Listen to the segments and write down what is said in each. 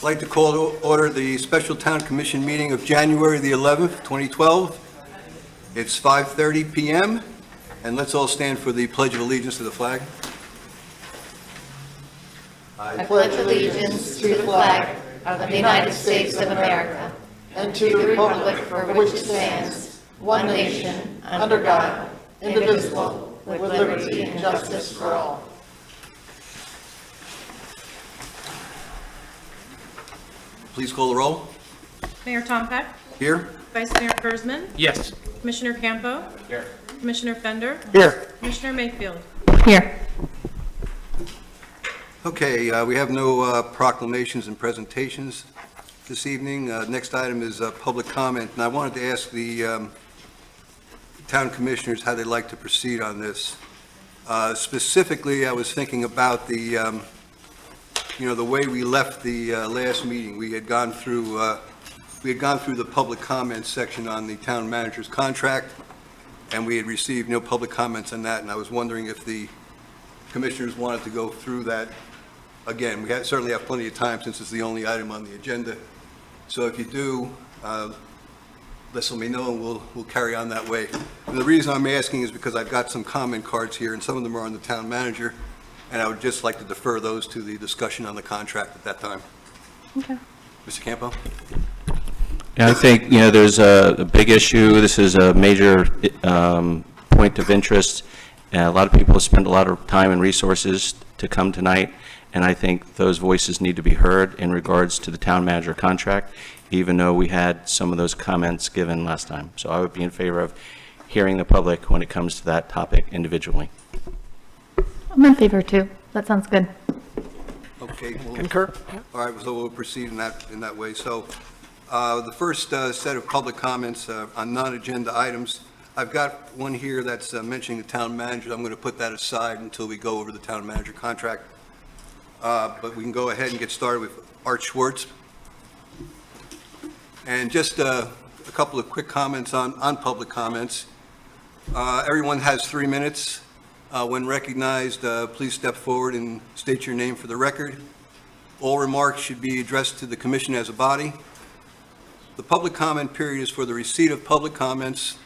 I'd like to call to order the Special Town Commission meeting of January the 11th, 2012. It's 5:30 p.m., and let's all stand for the Pledge of Allegiance to the flag. I pledge allegiance to the flag of the United States of America and to the republic for which it stands, one nation, under God, indivisible, with liberty and justice for all. Please call the roll. Mayor Tom Peck. Here. Vice Mayor Kurzman. Yes. Commissioner Campo. Here. Commissioner Fender. Here. Commissioner Mayfield. Here. Okay, we have no proclamations and presentations this evening. Next item is public comment, and I wanted to ask the town commissioners how they'd like to proceed on this. Specifically, I was thinking about the way we left the last meeting. We had gone through the public comments section on the town manager's contract, and we had received no public comments on that, and I was wondering if the commissioners wanted to go through that again. We certainly have plenty of time since it's the only item on the agenda. So if you do, let me know, and we'll carry on that way. And the reason I'm asking is because I've got some comment cards here, and some of them are on the town manager, and I would just like to defer those to the discussion on the contract at that time. Okay. Mr. Campo? Yeah, I think, there's a big issue. This is a major point of interest. A lot of people have spent a lot of time and resources to come tonight, and I think those voices need to be heard in regards to the town manager contract, even though we had some of those comments given last time. So I would be in favor of hearing the public when it comes to that topic individually. I'm in favor too. That sounds good. Okay. Concur. All right, so we'll proceed in that way. So the first set of public comments on non-agenda items, I've got one here that's mentioning the town manager. I'm going to put that aside until we go over the town manager contract. But we can go ahead and get started with Art Schwartz. And just a couple of quick comments on public comments. Everyone has 3 minutes. When recognized, please step forward and state your name for the record. All remarks should be addressed to the commission as a body. The public comment period is for the receipt of public comments,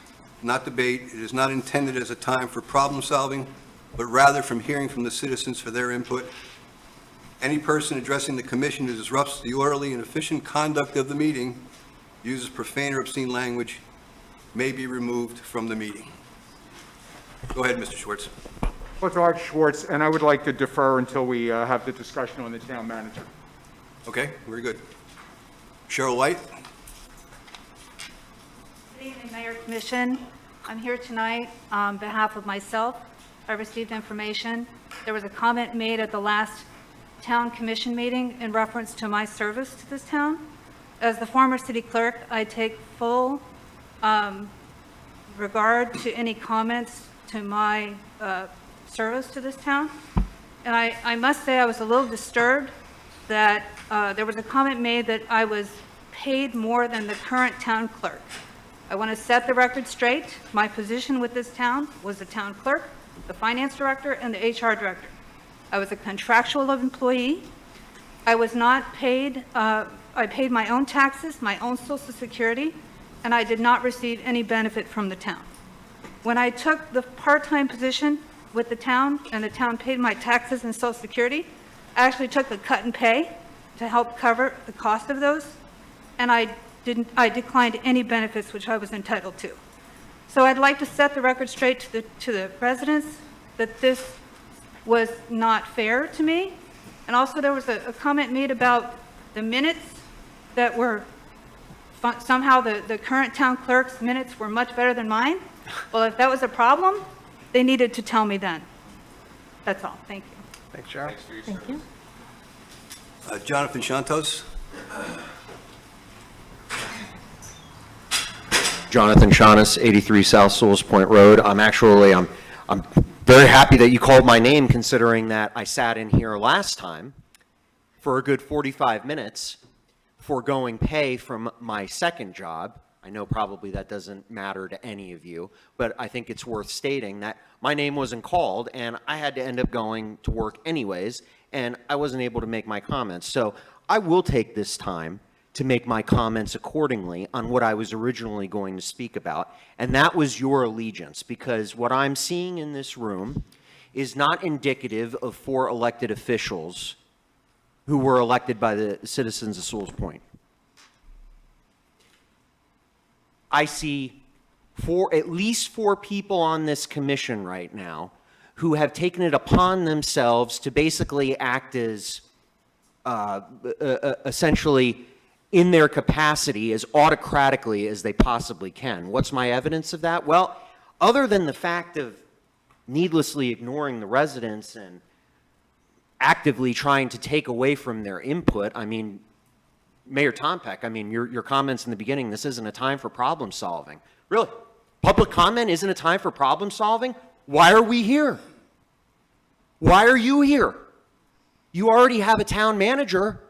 not debate. It is not intended as a time for problem solving, but rather from hearing from the citizens for their input. Any person addressing the commission who disrupts the orderly and efficient conduct of the meeting, uses profane or obscene language, may be removed from the meeting. Go ahead, Mr. Schwartz. It's Art Schwartz, and I would like to defer until we have the discussion on the town manager. Okay, very good. Cheryl White. Good evening, Mayor Commission. I'm here tonight on behalf of myself. I received information. There was a comment made at the last town commission meeting in reference to my service to this town. As the former city clerk, I take full regard to any comments to my service to this town. And I must say I was a little disturbed that there was a comment made that I was paid more than the current town clerk. I want to set the record straight. My position with this town was the town clerk, the finance director, and the HR director. I was a contractual employee. I was not paid, I paid my own taxes, my own Social Security, and I did not receive any benefit from the town. When I took the part-time position with the town, and the town paid my taxes and Social Security, I actually took a cut in pay to help cover the cost of those, and I declined any benefits which I was entitled to. So I'd like to set the record straight to the residents that this was not fair to me. And also there was a comment made about the minutes that were, somehow the current town clerk's minutes were much better than mine. Well, if that was a problem, they needed to tell me then. That's all. Thank you. Thanks, Cheryl. Thank you. Jonathan Shantos. Jonathan Shaughness, 83 South Sewalls Point Road. I'm very happy that you called my name, considering that I sat in here last time for a good 45 minutes foregoing pay from my second job. I know probably that doesn't matter to any of you, but I think it's worth stating that my name wasn't called and I had to end up going to work anyways, and I wasn't able to make my comments. So I will take this time to make my comments accordingly on what I was originally going to speak about, and that was your allegiance, because what I'm seeing in this room is not indicative of 4 elected officials who were elected by the citizens of Sewalls Point. I see at least 4 people on this commission right now who have taken it upon themselves to basically act as essentially in their capacity as autocratically as they possibly can. What's my evidence of that? Well, other than the fact of needlessly ignoring the residents and actively trying to take away from their input, I mean, Mayor Tompeck, I mean, your comments in the beginning, this isn't a time for problem solving. Really? Public comment isn't a time for problem solving? Why are we here? Why are you here? You already have a town manager,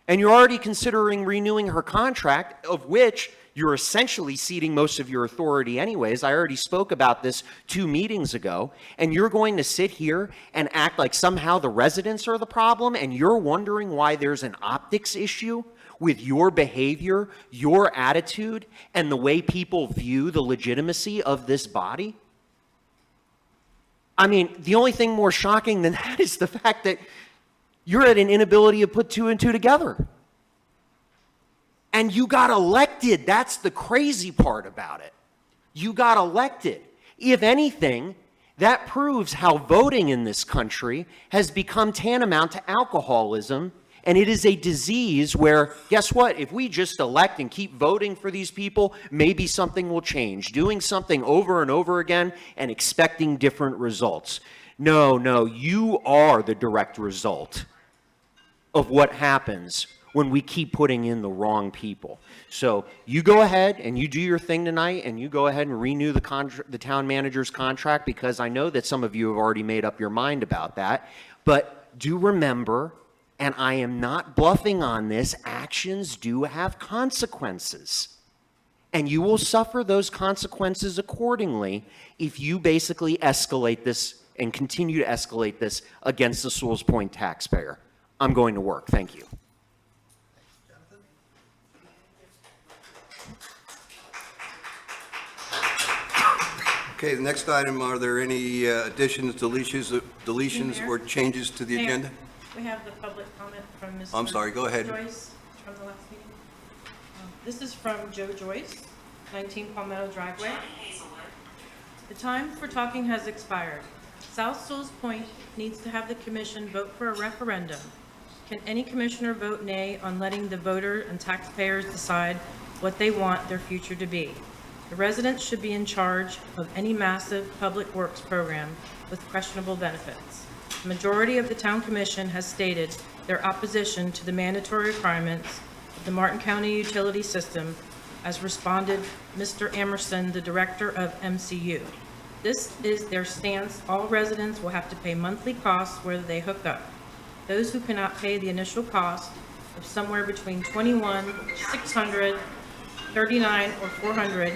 and you're already considering renewing her contract, of which you're essentially ceding most of your authority anyways. I already spoke about this 2 meetings ago, and you're going to sit here and act like somehow the residents are the problem, and you're wondering why there's an optics issue with your behavior, your attitude, and the way people view the legitimacy of this body? I mean, the only thing more shocking than that is the fact that you're at an inability to put 2 and 2 together. And you got elected. That's the crazy part about it. You got elected. If anything, that proves how voting in this country has become tantamount to alcoholism. And it is a disease where, guess what? If we just elect and keep voting for these people, maybe something will change. Doing something over and over again and expecting different results. No, you are the direct result of what happens when we keep putting in the wrong people. So you go ahead and you do your thing tonight, and you go ahead and renew the town manager's contract, because I know that some of you have already made up your mind about that. But do remember, and I am not bluffing on this, actions do have consequences. And you will suffer those consequences accordingly if you basically escalate this and continue to escalate this against the Sewalls Point taxpayer. I'm going to work. Thank you. Okay, the next item, are there any additions, deletions, Mayor? or changes to the Mayor, agenda? We have the public comment from Ms. I'm sorry, go ahead. Joyce from the last meeting. This is from Joe Joyce, 19 Palmetto Driveway. The time for talking has expired. South Sewalls Point needs to have the commission vote for a referendum. Can any commissioner vote nay on letting the voter and taxpayers decide what they want their future to be? The residents should be in charge of any massive public works program with questionable benefits. The majority of the town commission has stated their opposition to the mandatory requirements of the Martin County utility system, as responded Mr. Emerson, the director of MCU. This is their stance. All residents will have to pay monthly costs whether they hook up. Those who cannot pay the initial cost of somewhere between $21,600, $39,000, or $400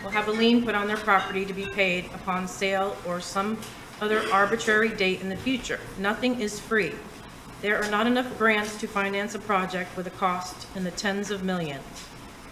will have a lien put on their property to be paid upon sale or some other arbitrary date in the future. Nothing is free. There are not enough grants to finance a project with a cost in the tens of millions.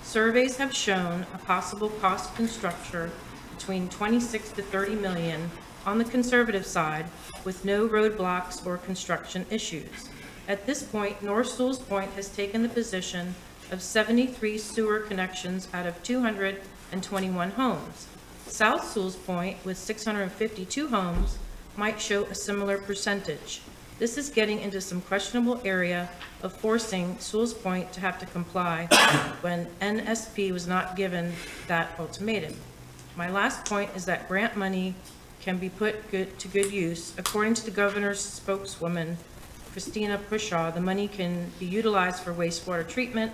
Surveys have shown a possible cost construction between 26 to 30 million on the conservative side, with no roadblocks or construction issues. At this point, North Sewalls Point has taken the position of 73 sewer connections out of 221 homes. South Sewalls Point, with 652 homes, might show a similar percentage. This is getting into some questionable area of forcing Sewalls Point to have to comply when NSP was not given that ultimatum. My last point is that grant money can be put to good use. According to the governor's spokeswoman, Christina Pushaw, the money can be utilized for wastewater treatment,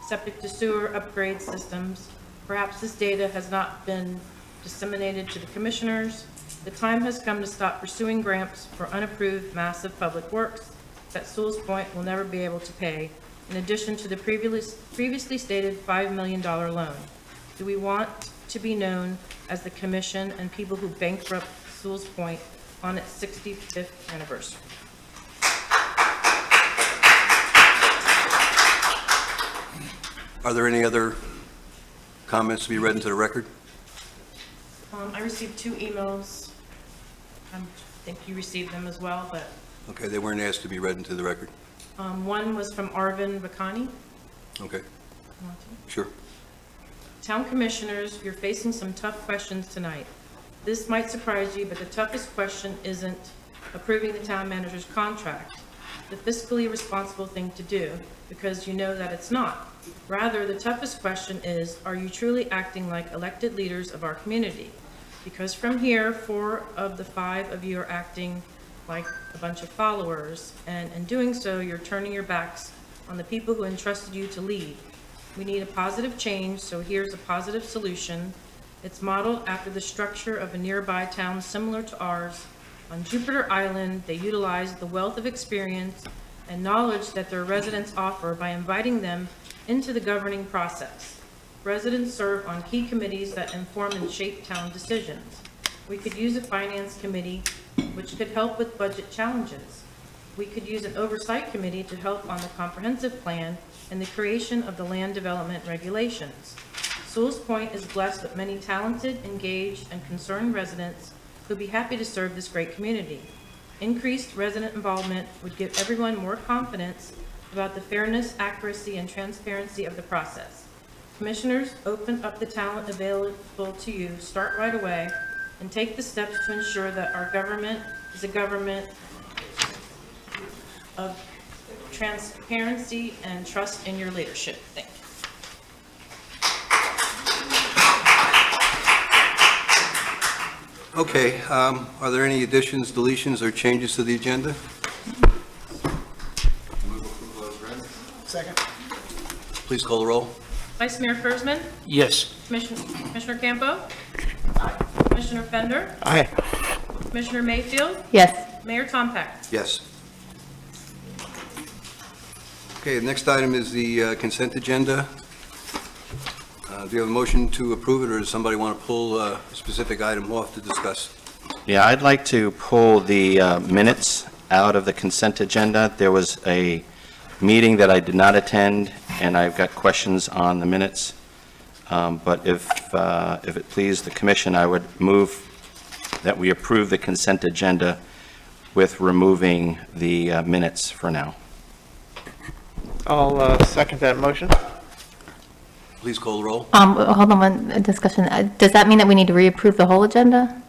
septic to sewer upgrade systems. Perhaps this data has not been disseminated to the commissioners. The time has come to stop pursuing grants for unapproved massive public works that Sewalls Point will never be able to pay, in addition to the previously stated $5 million loan. Do we want to be known as the commission and people who bankrupt Sewalls Point on its 65th anniversary? Are there any other comments to be read into the record? I received 2 emails. I think you received them as well, but Okay, they weren't asked to be read into the record. one was from Arvin Vakani. Okay, sure. Town Commissioners, you're facing some tough questions tonight. This might surprise you, but the toughest question isn't approving the town manager's contract, the fiscally responsible thing to do, because you know that it's not. Rather, the toughest question is, are you truly acting like elected leaders of our community? Because from here, 4 of the 5 of you are acting like a bunch of followers, and in doing so, you're turning your backs on the people who entrusted you to lead. We need a positive change, so here's a positive solution. It's modeled after the structure of a nearby town similar to ours. On Jupiter Island, they utilize the wealth of experience and knowledge that their residents offer by inviting them into the governing process. Residents serve on key committees that inform and shape town decisions. We could use a finance committee, which could help with budget challenges. We could use an oversight committee to help on the comprehensive plan and the creation of the land development regulations. Sewalls Point is blessed with many talented, engaged, and concerned residents who'd be happy to serve this great community. Increased resident involvement would give everyone more confidence about the fairness, accuracy, and transparency of the process. Commissioners, open up the talent available to you, start right away, and take the steps to ensure that our government is a government of transparency and trust in your leadership. Thank you. Okay, are there any additions, deletions, or changes to the agenda? Second. Please call the roll. Vice Mayor Kurzman? Yes. Commissioner Campo? Commissioner Fender? Aye. Commissioner Mayfield? Yes. Mayor Tompeck? Yes. Okay, the next item is the consent agenda. Do you have a motion to approve it, or does somebody want to pull a specific item off to discuss? Yeah, I'd like to pull the minutes out of the consent agenda. There was a meeting that I did not attend, and I've got questions on the minutes. But if it please the commission, I would move that we approve the consent agenda with removing the minutes for now. I'll second that motion. Please call the roll. Hold on, one discussion. Does that mean that we need to reapprove the whole agenda?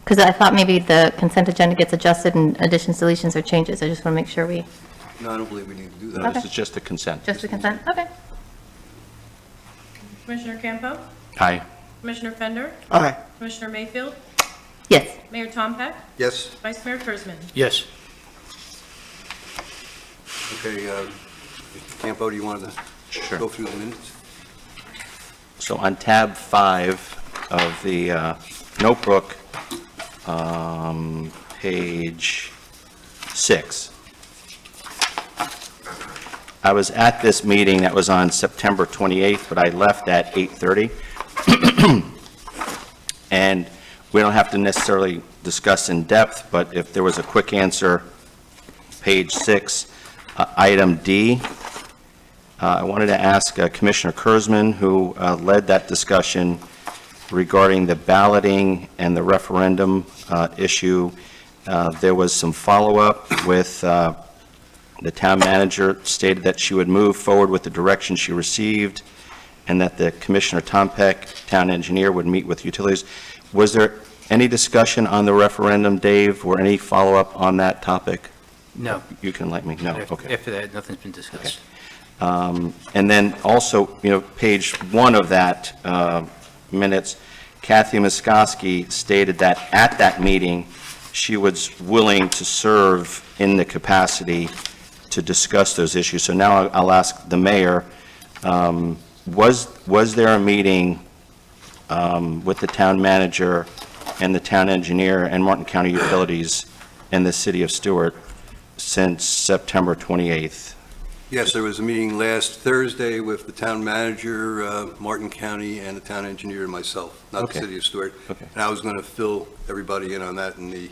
Because I thought maybe the consent agenda gets adjusted and additions, deletions, or changes. I just want to make sure we, No, I don't believe we need to do No, that. this is just the consent. just the consent? Okay. Commissioner Campo? Aye. Commissioner Fender? Aye. Commissioner Mayfield? Yes. Mayor Tompeck? Yes? Vice Mayor Kurzman? Yes. Okay, Mr. Campo, do you want to Sure. go through the minutes? So on tab 5 of the notebook, page 6, I was at this meeting that was on September 28th, but I left at 8:30. And we don't have to necessarily discuss in depth, but if there was a quick answer, page 6, item D, I wanted to ask Commissioner Kurzman, who led that discussion regarding the balloting and the referendum issue. There was some follow-up with the town manager stated that she would move forward with the direction she received, and that the Commissioner Tompeck, town engineer, would meet with utilities. Was there any discussion on the referendum, Dave, or any follow-up on that topic? No. You can let me know. Okay. After that, nothing's been discussed. And then also, page 1 of that minutes, Kathy Muskowski stated that at that meeting, she was willing to serve in the capacity to discuss those issues. So now I'll ask the mayor, was there a meeting with the town manager and the town engineer and Martin County Utilities in the city of Stewart since September 28th? Yes, there was a meeting last Thursday with the town manager, Martin County, and the town engineer and myself, not the Okay. city of Stewart. Okay. And I was going to fill everybody in on that in the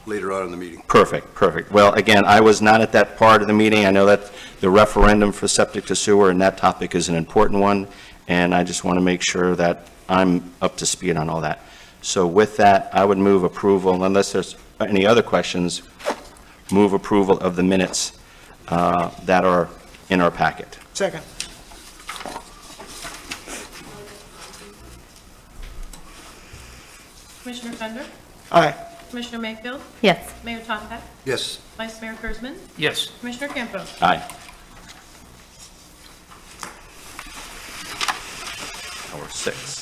later on in the meeting. Perfect, perfect. Well, again, I was not at that part of the meeting. I know that the referendum for septic to sewer and that topic is an important one, and I just want to make sure that I'm up to speed on all that. So with that, I would move approval, unless there's any other questions, move approval of the minutes that are in our packet. Second. Commissioner Fender? Aye. Commissioner Mayfield? Yes. Mayor Tompak? Yes. Vice Mayor Kurzman? Yes. Commissioner Campos? Aye. Number 6.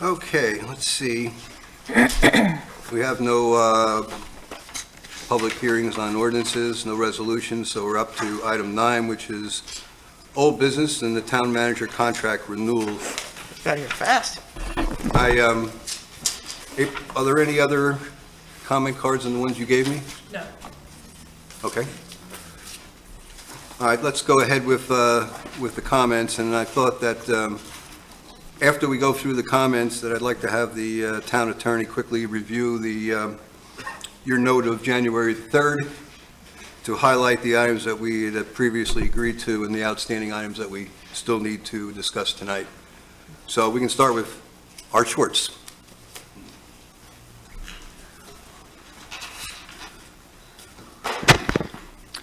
Okay, let's see. We have no public hearings on ordinances, no resolutions, so we're up to item 9, which is old business and the town manager contract renewal. Got here fast. Are there any other comment cards than the ones you gave me? No. Okay. All right, let's go ahead with the comments, and I thought that after we go through the comments, that I'd like to have the town attorney quickly review your note of January 3rd to highlight the items that we had previously agreed to and the outstanding items that we still need to discuss tonight. So we can start with Art Schwartz.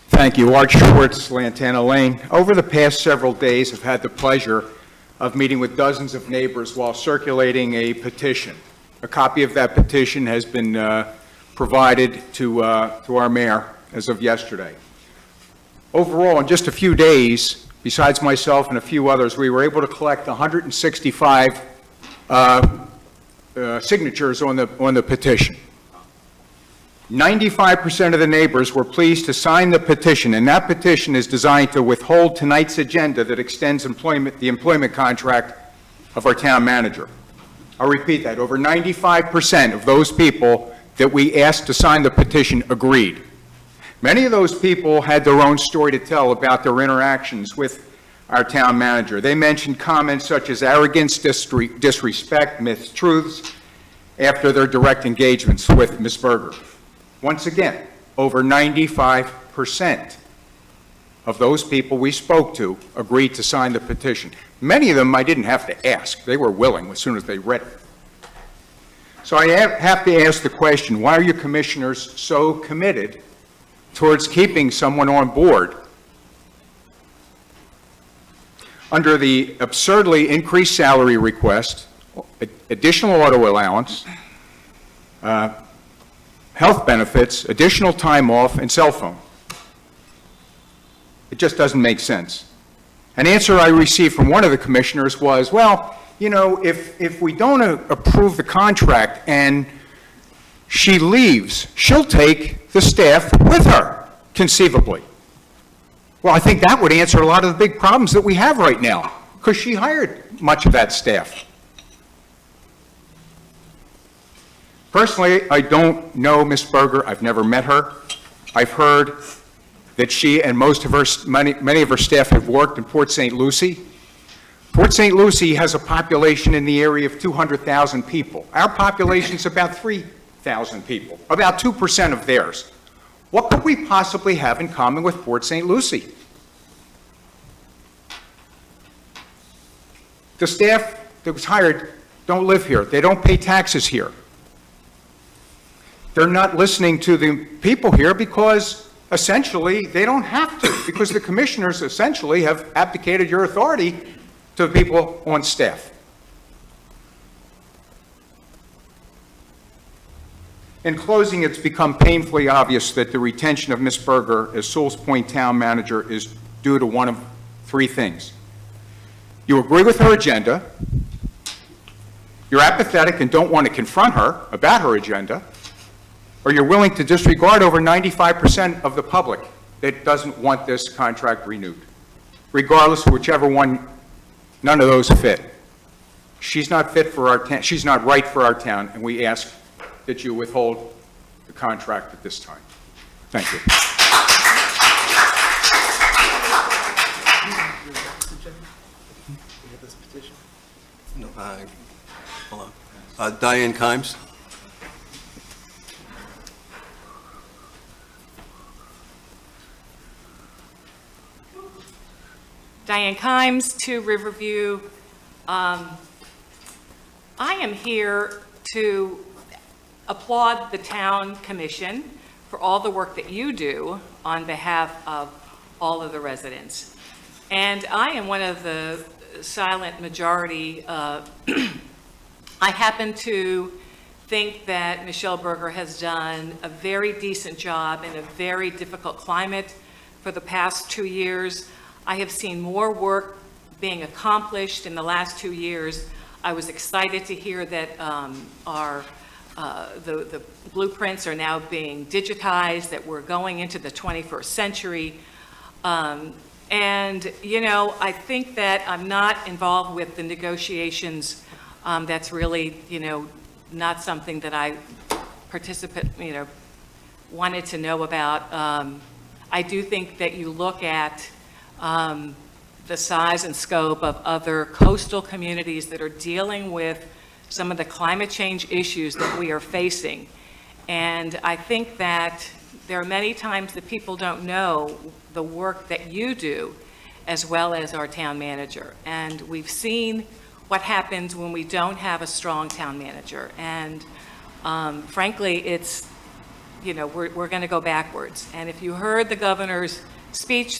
Thank you. Art Schwartz, Lantana Lane. Over the past several days, I've had the pleasure of meeting with dozens of neighbors while circulating a petition. A copy of that petition has been provided to our mayor as of yesterday. Overall, in just a few days, besides myself and a few others, we were able to collect 165 signatures on the petition. 95% of the neighbors were pleased to sign the petition, and that petition is designed to withhold tonight's agenda that extends the employment contract of our town manager. I'll repeat that. Over 95% of those people that we asked to sign the petition agreed. Many of those people had their own story to tell about their interactions with our town manager. They mentioned comments such as arrogance, disrespect, mistruths after their direct engagements with Ms. Berger. Once again, over 95% of those people we spoke to agreed to sign the petition. Many of them I didn't have to ask. They were willing as soon as they read it. So I have to ask the question, why are you commissioners so committed towards keeping someone on board under the absurdly increased salary request, additional auto allowance, health benefits, additional time off, and cell phone? It just doesn't make sense. An answer I received from one of the commissioners was, well, you know, if we don't approve the contract and she leaves, she'll take the staff with her, conceivably. Well, I think that would answer a lot of the big problems that we have right now, because she hired much of that staff. Personally, I don't know Ms. Berger. I've never met her. I've heard that she and many of her staff have worked in Port St. Lucie. Port St. Lucie has a population in the area of 200,000 people. Our population's about 3,000 people, about 2% of theirs. What could we possibly have in common with Port St. Lucie? The staff that was hired don't live here. They don't pay taxes here. They're not listening to the people here because essentially they don't have to, because the commissioners essentially have abdicated your authority to the people on staff. In closing, it's become painfully obvious that the retention of Ms. Berger as Sewalls Point Town Manager is due to one of three things. You agree with her agenda, you're apathetic and don't want to confront her about her agenda, or you're willing to disregard over 95% of the public that doesn't want this contract renewed. Regardless of whichever one, none of those fit. She's not fit for our town, she's not right for our town, and we ask that you withhold the contract at this time. Thank you. No, hold on. Diane Kimes. Diane Kimes, 2 Riverview. I am here to applaud the town commission for all the work that you do on behalf of all of the residents. And I am one of the silent majority. I happen to think that Michelle Berger has done a very decent job in a very difficult climate for the past 2 years. I have seen more work being accomplished in the last 2 years. I was excited to hear that the blueprints are now being digitized, that we're going into the 21st century. And, you know, I think that I'm not involved with the negotiations. That's really, you know, not something that I wanted to know about. I do think that you look at the size and scope of other coastal communities that are dealing with some of the climate change issues that we are facing. And I think that there are many times that people don't know the work that you do, as well as our town manager. And we've seen what happens when we don't have a strong town manager. And frankly, it's, you know, we're going to go backwards. And if you heard the governor's speech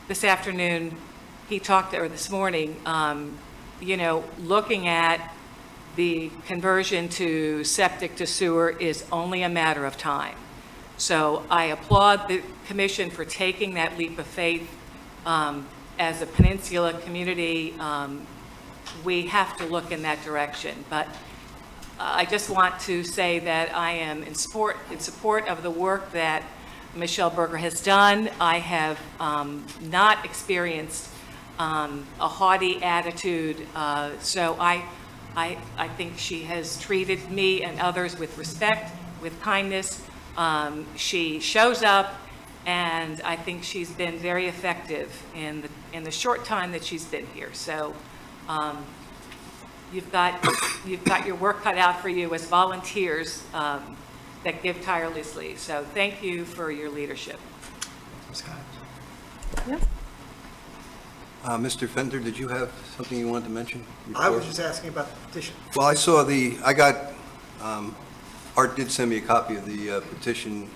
this afternoon, he talked, or this morning, you know, looking at the conversion to septic to sewer is only a matter of time. So I applaud the commission for taking that leap of faith. As a peninsula community, we have to look in that direction. But I just want to say that I am in support of the work that Michelle Berger has done. I have not experienced a haughty attitude, so I think she has treated me and others with respect, with kindness. She shows up, and I think she's been very effective in the short time that she's been here. So you've got your work cut out for you as volunteers that give tirelessly. So thank you for your leadership. Mr. Fender, did you have something you wanted to mention? I was just asking about the petition. Well, Art did send me a copy of the petition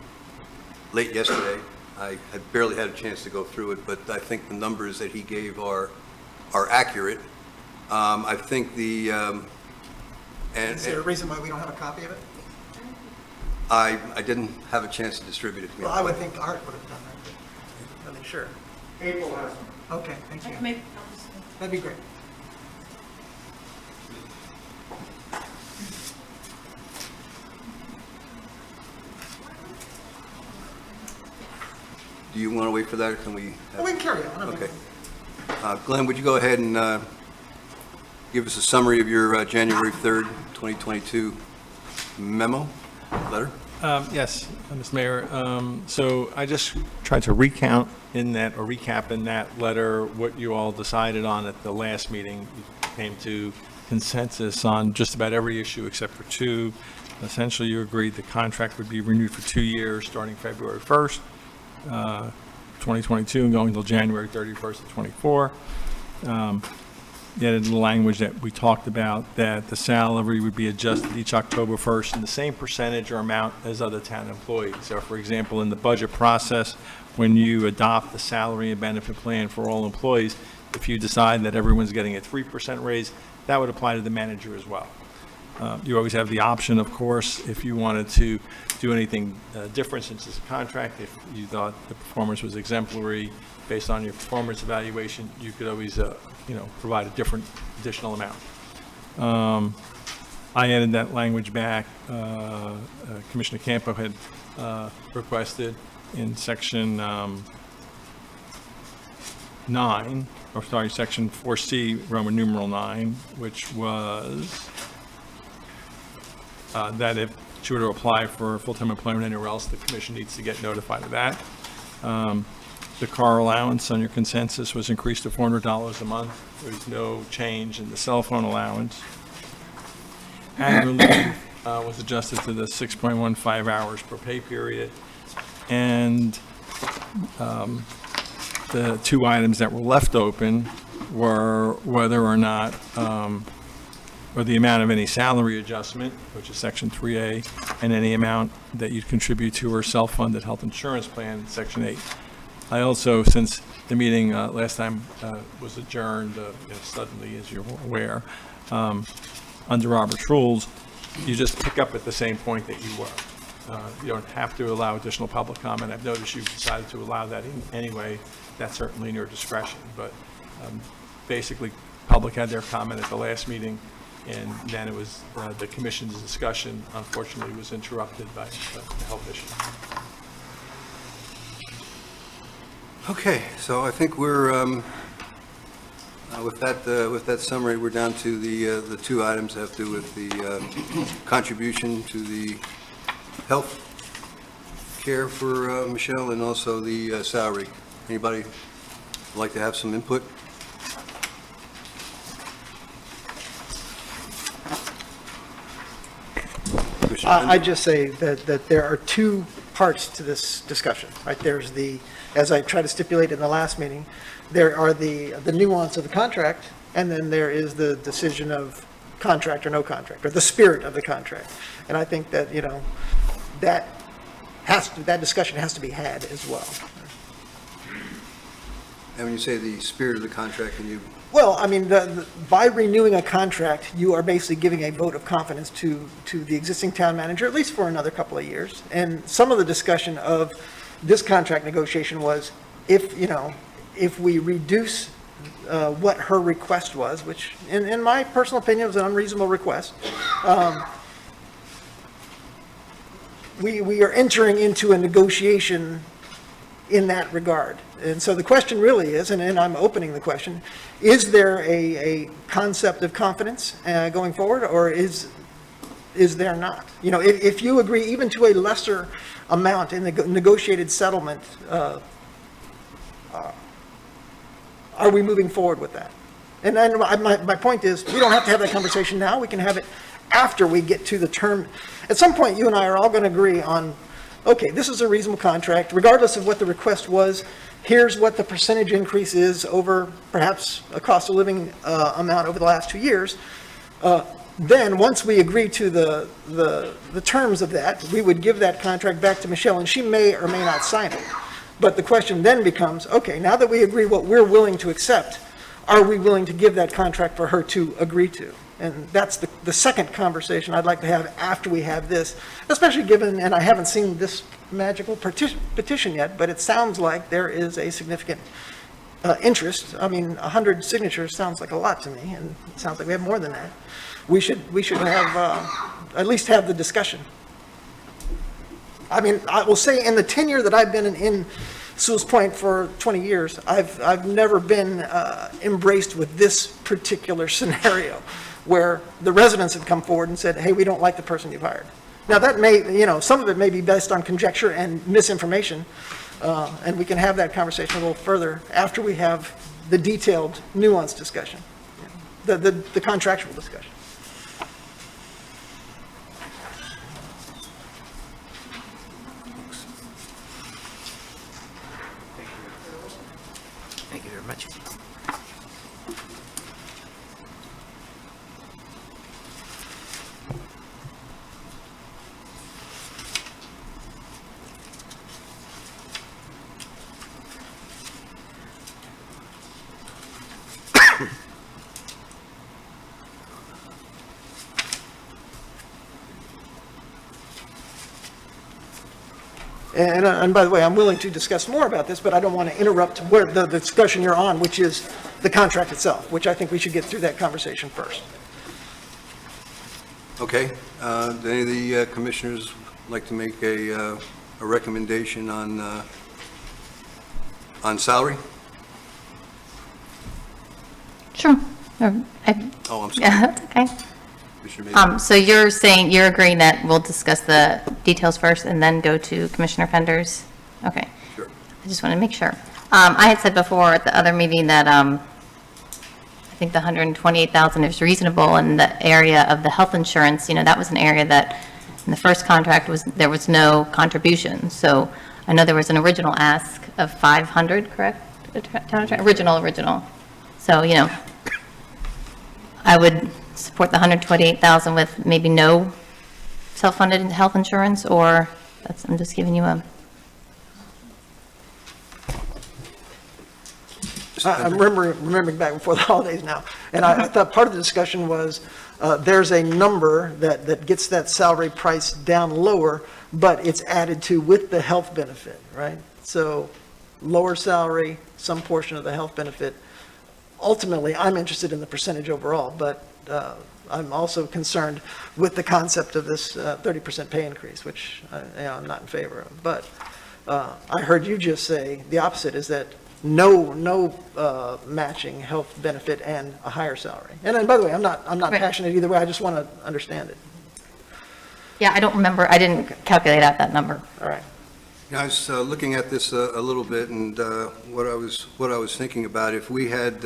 late yesterday. I had barely had a chance to go through it, but I think the numbers that he gave are accurate. I think Is there a reason why we don't have a copy of it? I didn't have a chance to distribute it to me. Well, I would think Art would have done that, but I mean, sure. April has them. Okay, thank I you. can make, That'd be great. Do you want to wait for that, or can we? Well, we can carry on. I mean, Okay. Glenn, would you go ahead and give us a summary of your January 3rd, 2022 memo, letter? Yes, Mr. Mayor. So I just tried to recap in that letter what you all decided on at the last meeting. You came to consensus on just about every issue except for 2. Essentially, you agreed the contract would be renewed for 2 years, starting February 1st, 2022, and going until January 31st of 24. You added the language that we talked about, that the salary would be adjusted each October 1st in the same percentage or amount as other town employees. So, for example, in the budget process, when you adopt the salary and benefit plan for all employees, if you decide that everyone's getting a 3% raise, that would apply to the manager as well. You always have the option, of course, if you wanted to do anything different since it's a contract. If you thought the performance was exemplary based on your performance evaluation, you could always, provide a different additional amount. I added that language back. Commissioner Campo had requested in section section 4C, Roman numeral 9, which was that if she were to apply for full-time employment anywhere else, the commission needs to get notified of that. The car allowance on your consensus was increased to $400 a month. There's no change in the cell phone allowance. Annual leave was adjusted to the 6.15 hours per pay period. And the 2 items that were left open were whether or not, or the amount of any salary adjustment, which is Section 3A, and any amount that you'd contribute to her self-funded health insurance plan, Section 8. I also, since the meeting last time was adjourned suddenly, as you're aware, under Robert's rules, you just pick up at the same point that you were. You don't have to allow additional public comment. I've noticed you've decided to allow that anyway. That's certainly in your discretion. But basically, public had their comment at the last meeting, and then it was the commission's discussion, unfortunately, was interrupted by the health issue. Okay, so I think we're, with that summary, we're down to the two items that have to do with the contribution to the health care for Michelle and also the salary. Anybody like to have some input? I'd just say that there are two parts to this discussion, right? There's the, as I tried to stipulate in the last meeting, there are the nuance of the contract, and then there is the decision of contract or no contract, or the spirit of the contract. And I think that, that discussion has to be had as well. And when you say the spirit of the contract, can you? Well, I mean, by renewing a contract, you are basically giving a vote of confidence to the existing town manager, at least for another couple of years. And some of the discussion of this contract negotiation was if we reduce what her request was, which in my personal opinion was an unreasonable request, we are entering into a negotiation in that regard. And so the question really is, and I'm opening the question, is there a concept of confidence going forward, or is there not? If you agree even to a lesser amount in the negotiated settlement, are we moving forward with that? And then my point is, we don't have to have that conversation now. We can have it after we get to the term. At some point, you and I are all going to agree on, okay, this is a reasonable contract, regardless of what the request was. Here's what the percentage increase is over perhaps a cost of living amount over the last 2 years. Then, once we agree to the terms of that, we would give that contract back to Michelle, and she may or may not sign it. But the question then becomes, okay, now that we agree what we're willing to accept, are we willing to give that contract for her to agree to? And that's the second conversation I'd like to have after we have this, especially given, and I haven't seen this magical petition yet, but it sounds like there is a significant interest. I mean, 100 signatures sounds like a lot to me, and it sounds like we have more than that. We should have, at least have the discussion. I mean, I will say in the tenure that I've been in Sewalls Point for 20 years, I've never been embraced with this particular scenario, where the residents have come forward and said, hey, we don't like the person you've hired. Now, that may, some of it may be based on conjecture and misinformation, and we can have that conversation a little further after we have the detailed, nuanced discussion, the contractual discussion. Thank you very much. And by the way, I'm willing to discuss more about this, but I don't want to interrupt where the discussion you're on, which is the contract itself, which I think we should get through that conversation first. Okay, do any of the commissioners like to make a recommendation on salary? Sure. Oh, I'm sorry. Yeah, that's okay. Commissioner Mason. So you're saying, you're agreeing that we'll discuss the details first and then go to Commissioner Fender's? Okay. Sure. I just want to make sure. I had said before at the other meeting that I think the $128,000 is reasonable in the area of the health insurance. That was an area that in the first contract there was no contribution. So I know there was an original ask of $500, correct? Original. So, I would support the 128,000 with maybe no self-funded health insurance, or I'm just giving you a, I'm remembering back before the holidays now, and I thought part of the discussion was, there's a number that gets that salary price down lower, but it's added to with the health benefit, right? So lower salary, some portion of the health benefit. Ultimately, I'm interested in the percentage overall, but I'm also concerned with the concept of this 30% pay increase, which I'm not in favor of. But I heard you just say the opposite, is that no matching health benefit and a higher salary. And then, by the way, I'm not Right. passionate either way. I just want to understand it. yeah, I don't remember, I didn't calculate out that number. All right. I was looking at this a little bit, and what I was thinking about, if we had,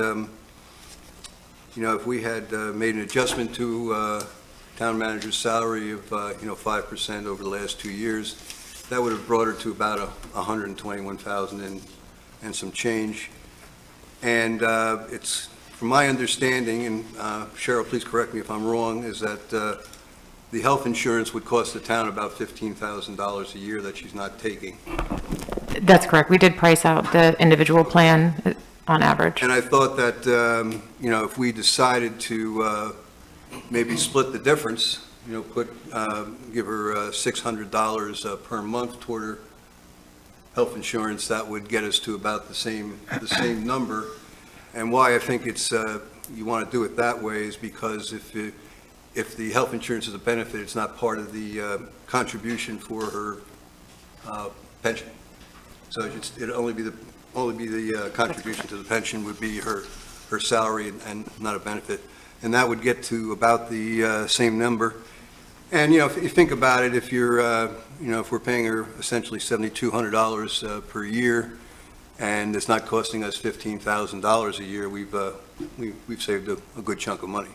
made an adjustment to town manager's salary of, 5% over the last 2 years, that would have brought her to about 121,000 and some change. And it's, from my understanding, and Cheryl, please correct me if I'm wrong, is that the health insurance would cost the town about $15,000 a year that she's not taking. That's correct. We did price out the individual plan on average. And I thought that, if we decided to maybe split the difference, give her $600 per month toward her health insurance, that would get us to about the same number. And why I think it's, you want to do it that way is because if the health insurance is a benefit, it's not part of the contribution for her pension. So it'd only be the contribution to the pension would be her salary and not a benefit. And that would get to about the same number. And, if you think about it, if you're, if we're paying her essentially $7,200 per year, and it's not costing us $15,000 a year, we've saved a good chunk of money.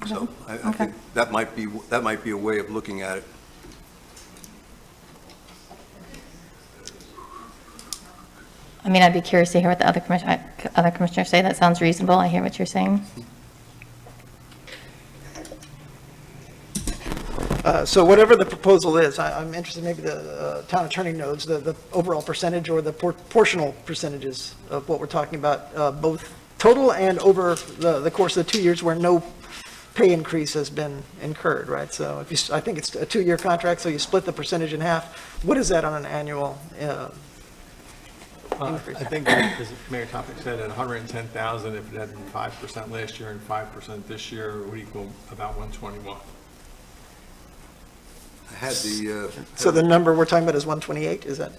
So I think that might be a way of looking at it. I mean, I'd be curious to hear what the other commissioners say. That sounds reasonable. I hear what you're saying. So whatever the proposal is, I'm interested, maybe the town attorney knows the overall percentage or the proportional percentages of what we're talking about, both total and over the course of the 2 years where no pay increase has been incurred, right? So I think it's a 2-year contract, so you split the percentage in half. What is that on an annual increase? I think, as Mayor Topic said, at 110,000, if it had been 5% last year and 5% this year, it would equal about 121. I had the, So the number we're talking about is 128, is that?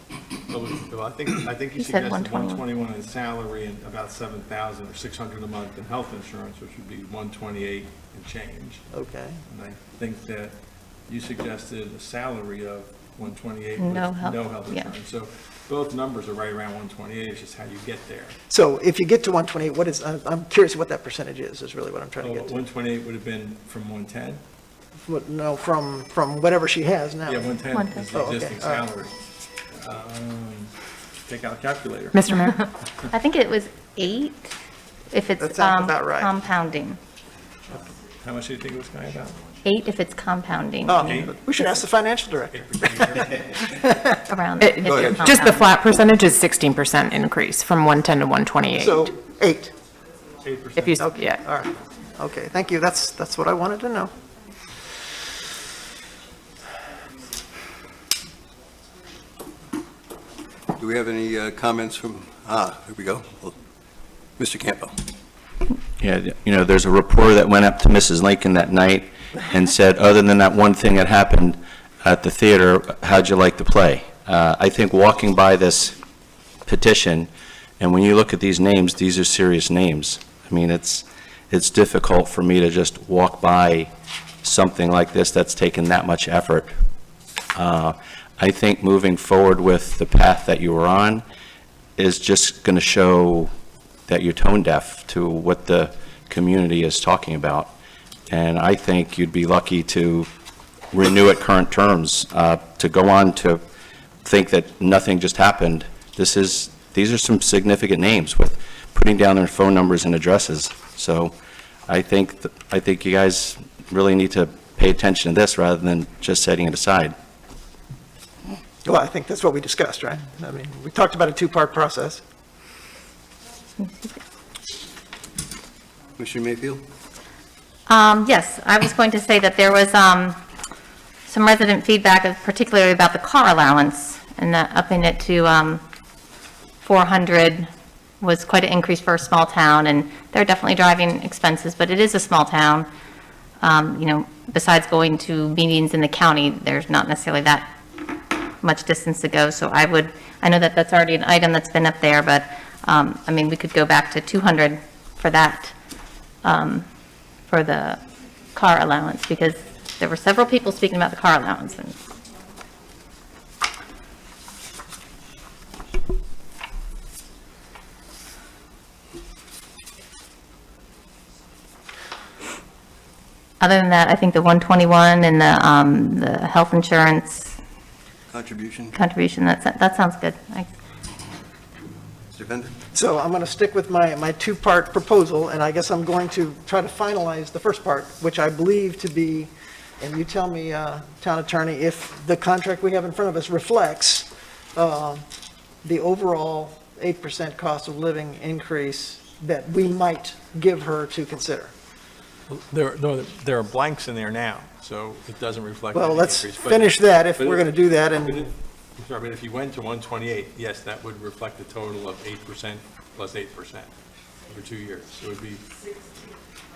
Well, I think you You said suggested 121. 121 in salary and about 7,000 or 600 a month in health insurance, which would be 128 and change. Okay. And I think that you suggested a salary of 128 No with health, no health yeah. insurance. So both numbers are right around 128, it's just how you get there. So if you get to 128, what is, I'm curious what that percentage is really what I'm trying to get to. 128 would have been from 110? No, from whatever she has now. Yeah, 110 is the Oh, okay, existing all right. salary. Take out a calculator. Mr. Mayor? I think it was 8 if it's That sounds about right. compounding. How much do you think it was going about? 8 if it's compounding. Oh, we should ask the financial director. Around if you're Just the compounding. flat percentage is 16% increase from 110 to 128. So 8. 8%. If you, Okay, yeah. all right. Okay, thank you. That's what I wanted to know. do we have any comments from, here we go. Well, Mr. Campo. Yeah, there's a reporter that went up to Mrs. Lincoln that night and said, other than that one thing that happened at the theater, how'd you like the play? I think walking by this petition, and when you look at these names, these are serious names. I mean, it's difficult for me to just walk by something like this that's taken that much effort. I think moving forward with the path that you were on is just going to show that you're tone deaf to what the community is talking about. And I think you'd be lucky to renew at current terms. To go on to think that nothing just happened, these are some significant names with putting down their phone numbers and addresses. So I think you guys really need to pay attention to this rather than just setting it aside. Well, I think that's what we discussed, right? I mean, we talked about a two-part process. Commissioner Mayfield? Yes, I was going to say that there was some resident feedback, particularly about the car allowance, and that upping it to 400 was quite an increase for a small town, and they're definitely driving expenses, but it is a small town. You know, besides going to meetings in the county, there's not necessarily that much distance to go, so I know that that's already an item that's been up there, but, I mean, we could go back to 200 for that, for the car allowance, because there were several people speaking about the car allowance. And other than that, I think the 121 and the health insurance Contribution? contribution, that sounds good. Mr. Fender? So I'm going to stick with my two-part proposal, and I guess I'm going to try to finalize the first part, which I believe to be, and you tell me, Town Attorney, if the contract we have in front of us reflects the overall 8% cost of living increase that we might give her to consider. There are blanks in there now, so it doesn't reflect any Well, let's increase. But- finish that if but we're going to do that, and Sorry, but if you went to 128, yes, that would reflect a total of 8% plus 8% over 2 years. So it would be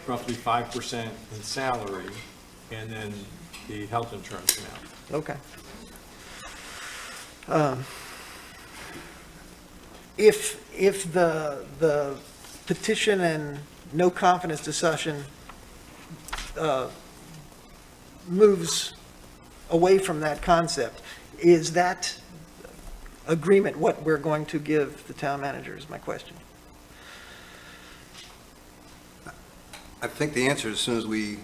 roughly 5% in salary, and then the health insurance amount. okay. If the petition and no confidence discussion moves away from that concept, is that agreement what we're going to give the town manager, is my question. I think the answer is as soon as we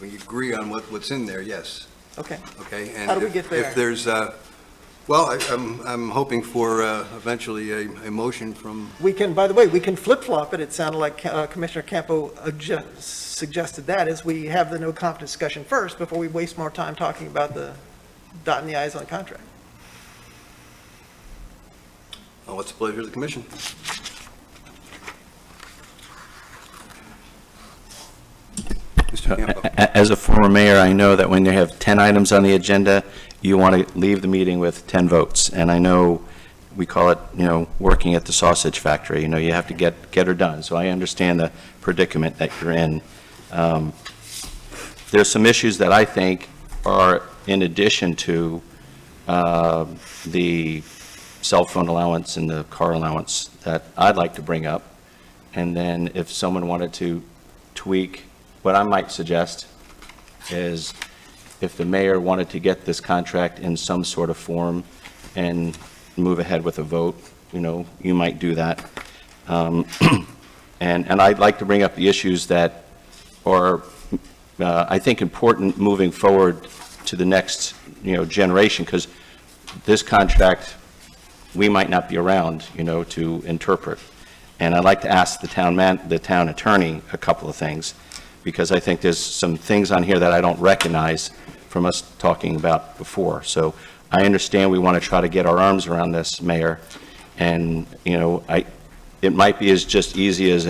agree on what's in there, yes. Okay. Okay? And How do we get there? If there's, well, I'm hoping for eventually a motion from, We can, by the way, we can flip-flop it. It sounded like Commissioner Campo suggested that, is we have the no confidence discussion first before we waste more time talking about the dotting the i's on the contract. what's the pleasure of the commission? Mr. Campo? As a former mayor, I know that when you have 10 items on the agenda, you want to leave the meeting with 10 votes. And I know we call it, working at the sausage factory. You have to get her done. So I understand the predicament that you're in. There's some issues that I think are in addition to the cell phone allowance and the car allowance that I'd like to bring up. And then if someone wanted to tweak, what I might suggest is if the mayor wanted to get this contract in some sort of form and move ahead with a vote, you might do that. And I'd like to bring up the issues that are, I think, important moving forward to the next, generation, because this contract, we might not be around, to interpret. And I'd like to ask the town attorney a couple of things, because I think there's some things on here that I don't recognize from us talking about before. So I understand we want to try to get our arms around this, Mayor, and, it might be as just easy as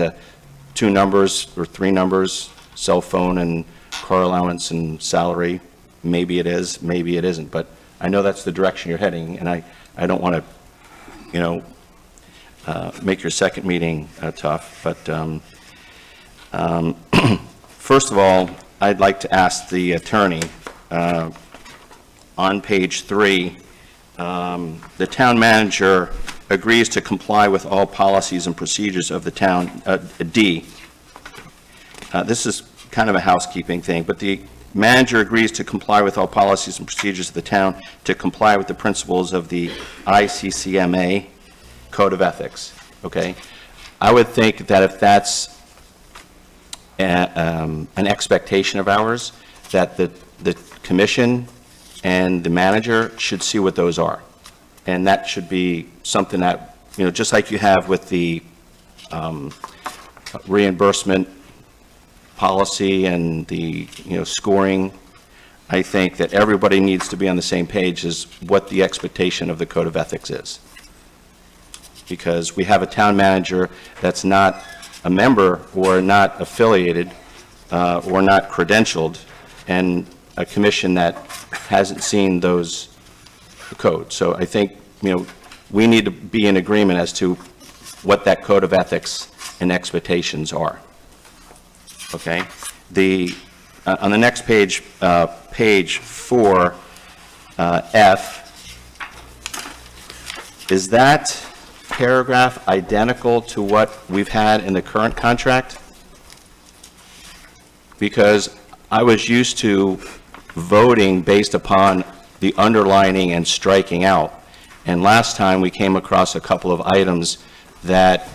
2 numbers or 3 numbers, cell phone and car allowance and salary. Maybe it is, maybe it isn't, but I know that's the direction you're heading, and I don't want to, make your second meeting tough, but first of all, I'd like to ask the attorney, on page 3, the town manager agrees to comply with all policies and procedures of the town, D. This is kind of a housekeeping thing, but the manager agrees to comply with all policies and procedures of the town to comply with the principles of the ICCMA Code of Ethics, okay? I would think that if that's an expectation of ours, that the commission and the manager should see what those are. And that should be something that, just like you have with the reimbursement policy and the, scoring, I think that everybody needs to be on the same page as what the expectation of the code of ethics is. Because we have a town manager that's not a member or not affiliated or not credentialed, and a commission that hasn't seen those codes. So I think, we need to be in agreement as to what that code of ethics and expectations are. Okay? On the next page, page 4, F, is that paragraph identical to what we've had in the current contract? Because I was used to voting based upon the underlining and striking out. And last time, we came across a couple of items that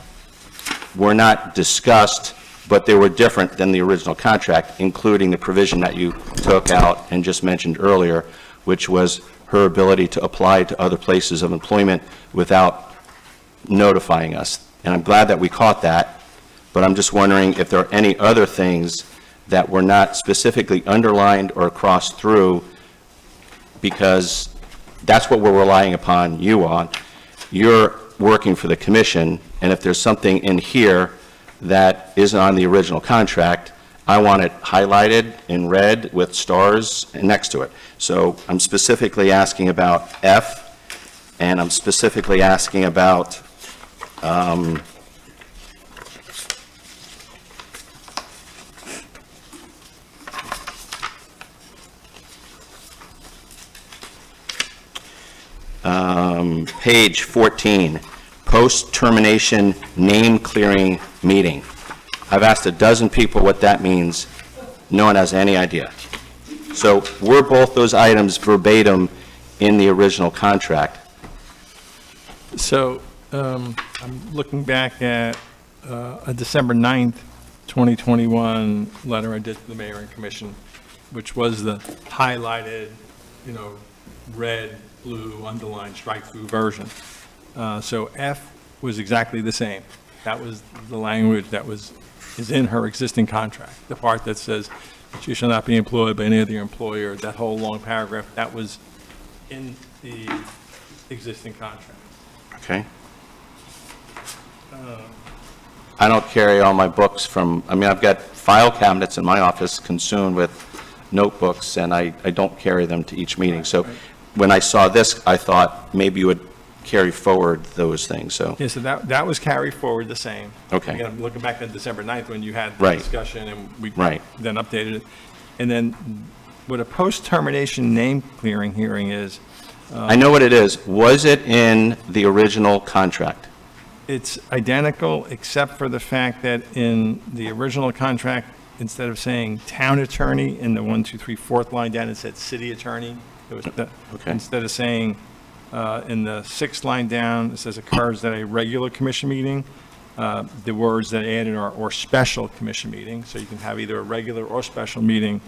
were not discussed, but they were different than the original contract, including the provision that you took out and just mentioned earlier, which was her ability to apply to other places of employment without notifying us. And I'm glad that we caught that, but I'm just wondering if there are any other things that were not specifically underlined or crossed through, because that's what we're relying upon you on. You're working for the commission, and if there's something in here that isn't on the original contract, I want it highlighted in red with stars next to it. So I'm specifically asking about F, and I'm specifically asking about page 14, post-termination name-clearing meeting. I've asked a dozen people what that means. No one has any idea. So were both those items verbatim in the original contract? So I'm looking back at a December 9th, 2021 letter I did to the mayor and commission, which was the highlighted, red, blue, underlined, strike-through version. So F was exactly the same. That was the language that is in her existing contract. The part that says she shall not be employed by any other employer, that whole long paragraph, that was in the existing contract. Okay. I don't carry all my books I've got file cabinets in my office consumed with notebooks, and I don't carry them to each meeting. So when I saw this, I thought maybe you would carry forward those things, so. Yeah, so that was carried forward the same. Okay. Again, I'm looking back at December 9th when you had the Right. discussion, and we Right. then updated it. And then what a post-termination name clearing hearing is, I know what it is. Was it in the original contract? it's identical except for the fact that in the original contract, instead of saying town attorney in the 1, 2, 3, 4th line down, it said city attorney. It was Okay. Instead of saying in the 6th line down, it says occurs at a regular commission meeting. The words that added are or special commission meeting, so you can have either a regular or special meeting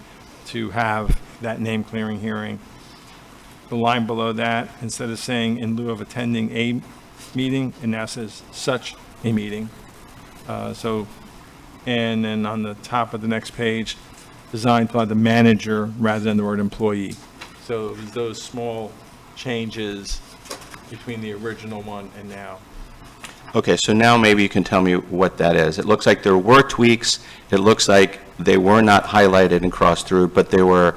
to have that name clearing hearing. The line below that, instead of saying in lieu of attending a meeting, it now says such a meeting. And then on the top of the next page, designed by the manager rather than the word employee. So it was those small changes between the original one and now. Okay, so now maybe you can tell me what that is. It looks like there were tweaks. It looks like they were not highlighted and crossed through, but they were,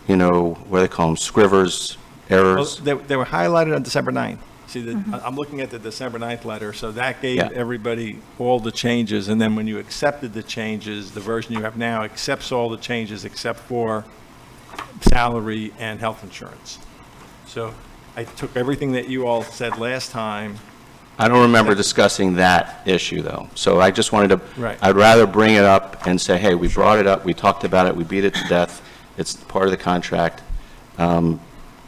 what do they call them, scrivers, errors? Well, they were highlighted on December 9th. See, I'm looking at the December 9th letter, so that gave Yeah. everybody all the changes, and then when you accepted the changes, the version you have now accepts all the changes except for salary and health insurance. So I took everything that you all said last time. I don't remember discussing that issue, though. So I just wanted to, Right. I'd rather bring it up and say, hey, we brought it up, we talked about it, we beat it to death, it's part of the contract.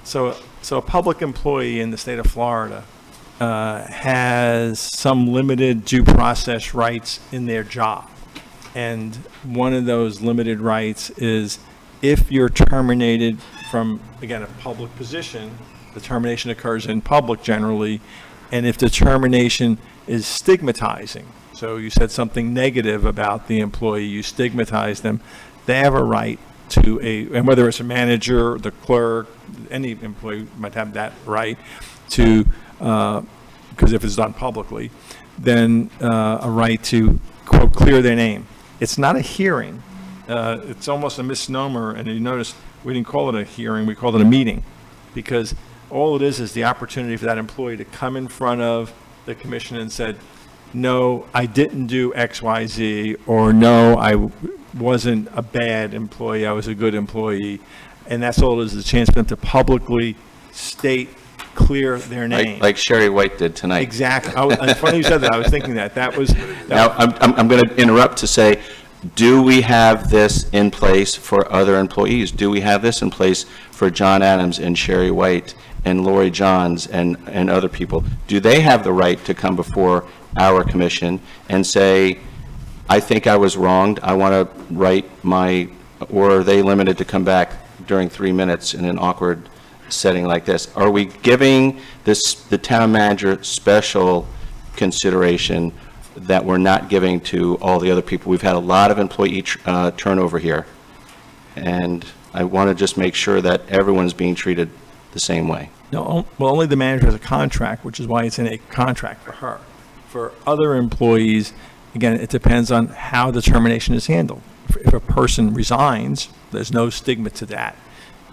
So a public employee in the state of Florida has some limited due process rights in their job. And one of those limited rights is if you're terminated from, again, a public position, the termination occurs in public generally, and if the termination is stigmatizing, So you said something negative about the employee, you stigmatized them, they have a right to and whether it's a manager, the clerk, any employee might have that right to, because if it's done publicly, then a right to, quote, clear their name. It's not a hearing. It's almost a misnomer, and you notice we didn't call it a hearing, we called it a meeting, because all it is the opportunity for that employee to come in front of the commission and said, no, I didn't do X, Y, Z, or no, I wasn't a bad employee, I was a good employee. And that's all it is, a chance for them to publicly state, clear their name. Like Sherry White did tonight. Exactly. It's funny you said that. I was thinking that was. Now, I'm going to interrupt to say, do we have this in place for other employees? Do we have this in place for John Adams and Sherry White and Lori Johns and other people? Do they have the right to come before our commission and say, I think I was wronged, I want to write or are they limited to come back during 3 minutes in an awkward setting like this? Are we giving the town manager special consideration that we're not giving to all the other people? We've had a lot of employee turnover here, and I want to just make sure that everyone's being treated the same way. No, well, only the manager has a contract, which is why it's in a contract for her. For other employees, again, it depends on how the termination is handled. If a person resigns, there's no stigma to that.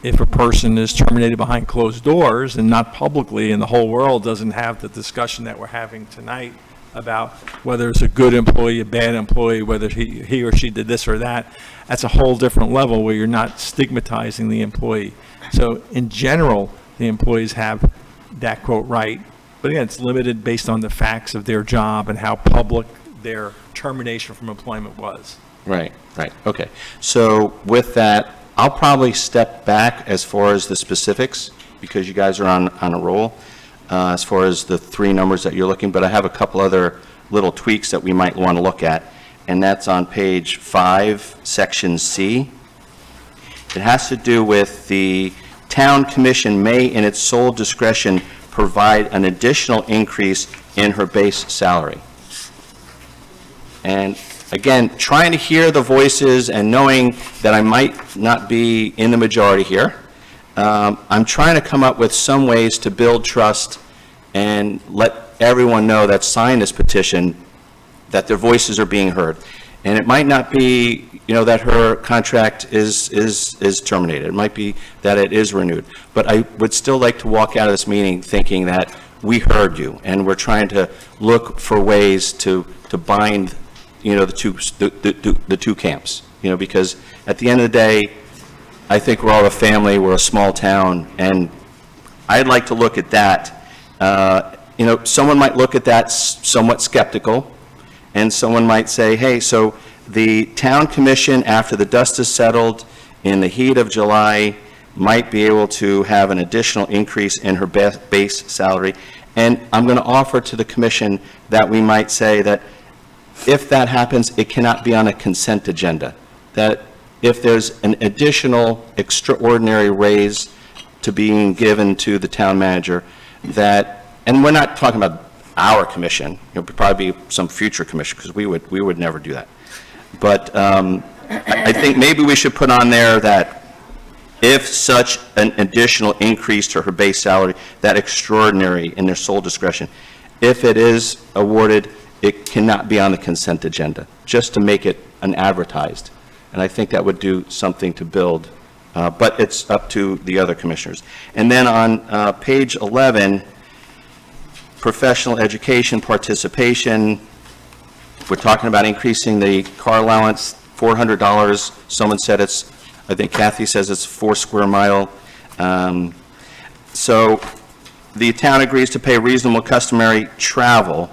If a person is terminated behind closed doors and not publicly, and the whole world doesn't have the discussion that we're having tonight about whether it's a good employee, a bad employee, whether he or she did this or that, that's a whole different level where you're not stigmatizing the employee. So in general, the employees have that, quote, right. But again, it's limited based on the facts of their job and how public their termination from employment was. Right, okay. So with that, I'll probably step back as far as the specifics, because you guys are on a roll, as far as the 3 numbers that you're looking, but I have a couple other little tweaks that we might want to look at, and that's on page 5, section C. It has to do with the town commission may, in its sole discretion, provide an additional increase in her base salary. And again, trying to hear the voices and knowing that I might not be in the majority here, I'm trying to come up with some ways to build trust and let everyone know that signed this petition that their voices are being heard. And it might not be, that her contract is terminated. It might be that it is renewed. But I would still like to walk out of this meeting thinking that we heard you, and we're trying to look for ways to bind, the two camps. Because at the end of the day, I think we're all a family, we're a small town, and I'd like to look at that. Someone might look at that somewhat skeptical, and someone might say, hey, so the town commission, after the dust is settled, in the heat of July, might be able to have an additional increase in her base salary. And I'm going to offer to the commission that we might say that if that happens, it cannot be on a consent agenda. That if there's an additional extraordinary raise to being given to the town manager, that, and we're not talking about our commission, it would probably be some future commission, because we would never do that. But I think maybe we should put on there that if such an additional increase to her base salary, that extraordinary in their sole discretion, if it is awarded, it cannot be on the consent agenda, just to make it an advertised. And I think that would do something to build, but it's up to the other commissioners. And then on page 11, professional education participation, we're talking about increasing the car allowance, $400. Someone said I think Kathy says it's 4 square mile. So the town agrees to pay reasonable customary travel.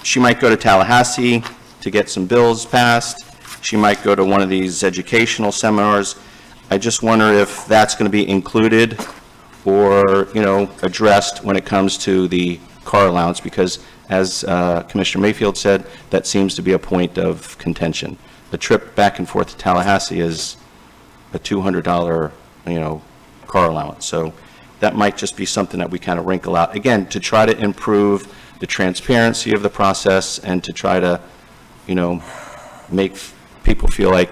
She might go to Tallahassee to get some bills passed. She might go to one of these educational seminars. I just wonder if that's going to be included or, addressed when it comes to the car allowance, because as Commissioner Mayfield said, that seems to be a point of contention. The trip back and forth to Tallahassee is a $200, car allowance. So that might just be something that we kind of wrinkle out, again, to try to improve the transparency of the process and to try to, make people feel like,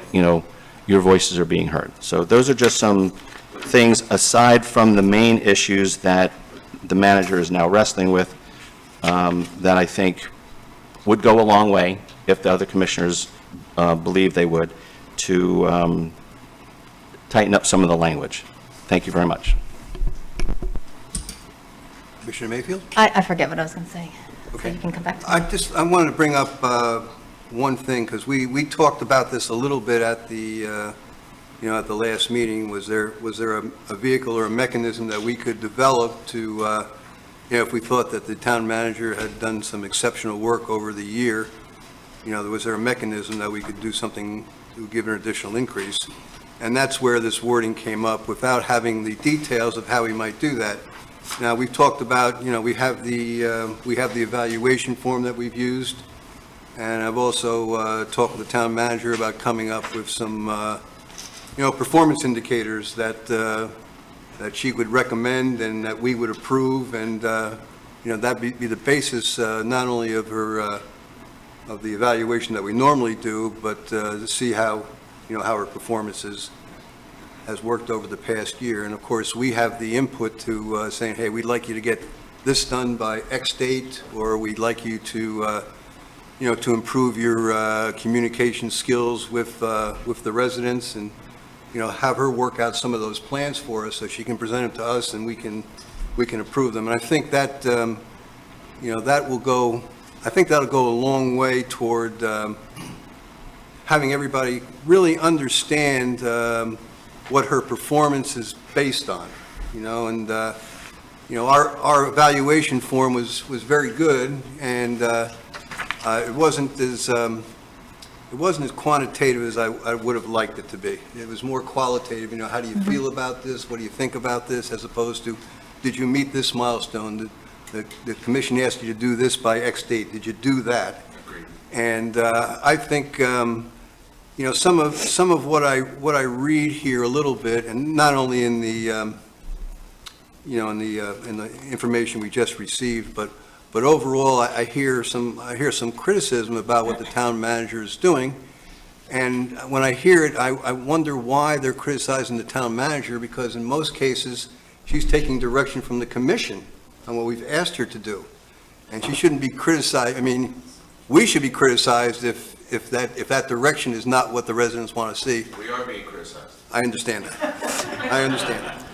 your voices are being heard. So those are just some things aside from the main issues that the manager is now wrestling with, that I think would go a long way, if the other commissioners believe they would, to tighten up some of the language. Thank you very much. Commissioner Mayfield? I forget what I was going to say. So Okay. you can come back to me. I wanted to bring up one thing, because we talked about this a little bit at the, at the last meeting. Was there a vehicle or a mechanism that we could develop to, if we thought that the town manager had done some exceptional work over the year, was there a mechanism that we could do something to give an additional increase? And that's where this wording came up, without having the details of how we might do that. Now, we've talked about, we have the evaluation form that we've used, and I've also talked with the town manager about coming up with some, performance indicators that she would recommend and that we would approve, and, that'd be the basis not only of her, of the evaluation that we normally do, but to see how, how her performance has worked over the past year. And of course, we have the input to saying, hey, we'd like you to get this done by X date, or we'd like you to, to improve your communication skills with the residents, and, have her work out some of those plans for us so she can present them to us and we can approve them. And I think that, that will go, I think that'll go a long way toward having everybody really understand what her performance is based on, and, our evaluation form was very good, and it wasn't as quantitative as I would have liked it to be. It was more qualitative, how do you feel about this? What do you think about this? As opposed to, did you meet this milestone? The commission asked you to do this by X date. Did you do that? Agreed. And I think, some of what I read here a little bit, and not only in the, in the information we just received, but overall, I hear some criticism about what the town manager is doing. And when I hear it, I wonder why they're criticizing the town manager, because in most cases, she's taking direction from the commission on what we've asked her to do. And she shouldn't be criticized. I mean, we should be criticized if that direction is not what the residents want to see. We are being criticized. I understand that. I understand that.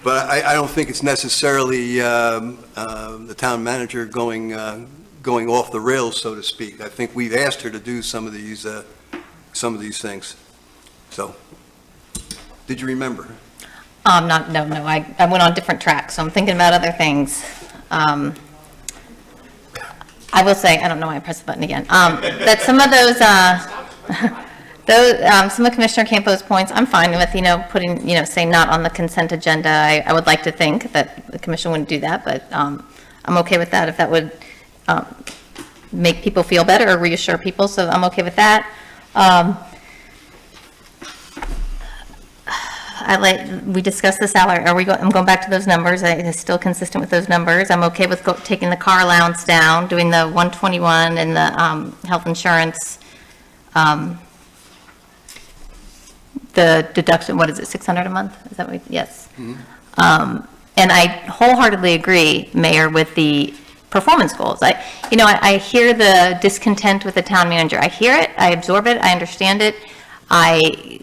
But I don't think it's necessarily the town manager going off the rails, so to speak. I think we've asked her to do some of these things. So, did you remember? No, I went on different tracks, so I'm thinking about other things. I will say, I don't know why I pressed the button again, that some of some of Commissioner Campo's points, I'm fine with, putting, saying not on the consent agenda. I would like to think that the commission wouldn't do that, but I'm okay with that if that would make people feel better or reassure people, so I'm okay with that. We discussed the salary. I'm going back to those numbers. It's still consistent with those numbers. I'm okay with taking the car allowance down, doing the 121 and the health insurance. The deduction, what is it, 600 a month? Is that what, yes. Mm-hmm. And I wholeheartedly agree, Mayor, with the performance goals. I hear the discontent with the town manager. I hear it, I absorb it, I understand it.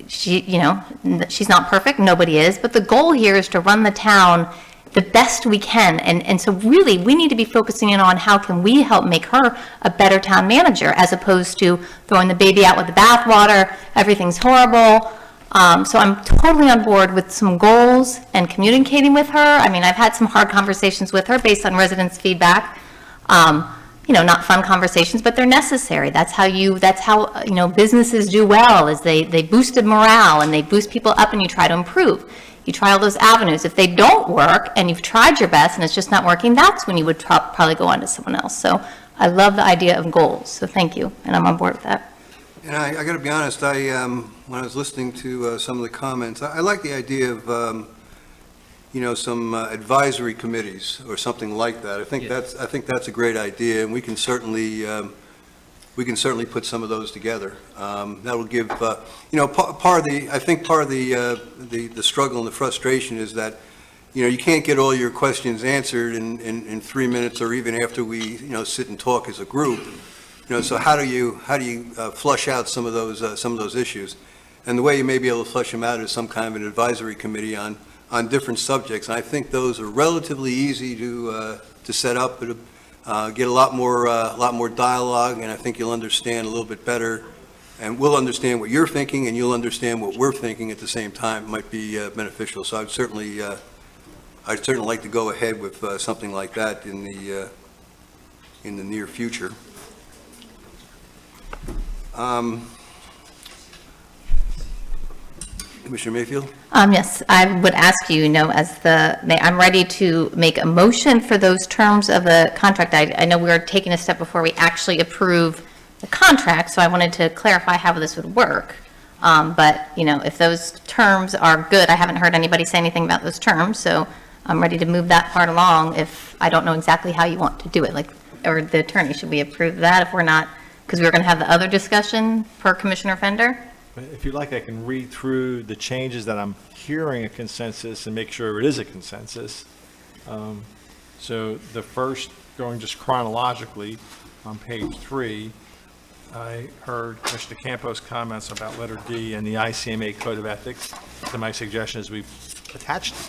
She's not perfect, nobody is, but the goal here is to run the town the best we can. And so really, we need to be focusing in on how can we help make her a better town manager, as opposed to throwing the baby out with the bathwater, everything's horrible. So I'm totally on board with some goals and communicating with her. I mean, I've had some hard conversations with her based on residents' feedback. Not fun conversations, but they're necessary. That's how businesses do well, is they boosted morale and they boost people up and you try to improve. You try all those avenues. If they don't work and you've tried your best and it's just not working, that's when you would probably go on to someone else. So I love the idea of goals. So thank you. And I'm on board with that. And I got to be honest, when I was listening to some of the comments, I like the idea of, some advisory committees or something like that. I think that's a great idea, and we can certainly put some of those together. That will give, part of the struggle and the frustration is that, you can't get all your questions answered in 3 minutes or even after we, sit and talk as a group. So how do you flush out some of those issues? And the way you may be able to flush them out is some kind of an advisory committee on different subjects. And I think those are relatively easy to set up. It'll get a lot more dialogue, and I think you'll understand a little bit better, and we'll understand what you're thinking, and you'll understand what we're thinking at the same time. It might be beneficial. So I'd certainly like to go ahead with something like that in the near future. Commissioner Mayfield? Yes, I would ask you, I'm ready to make a motion for those terms of the contract. I know we are taking a step before we actually approve the contract, so I wanted to clarify how this would work. But, if those terms are good, I haven't heard anybody say anything about those terms, so I'm ready to move that part along if I don't know exactly how you want to do it, or the attorney, should we approve that if we're not, because we were going to have the other discussion per Commissioner Fender? If you'd like, I can read through the changes that I'm hearing a consensus and make sure it is a consensus. So the first, going just chronologically, on page 3, I heard Mr. Campos' comments about letter D and the ICMA Code of Ethics. So my suggestion is we attach them.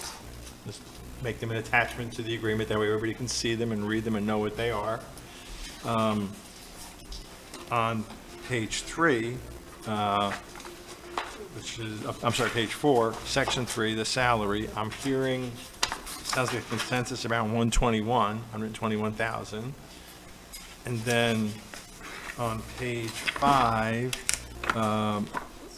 Just make them an attachment to the agreement, that way everybody can see them and read them and know what they are. On page 3, page 4, section 3, the salary, I'm hearing, sounds like a consensus around 121,000. And then on page 5,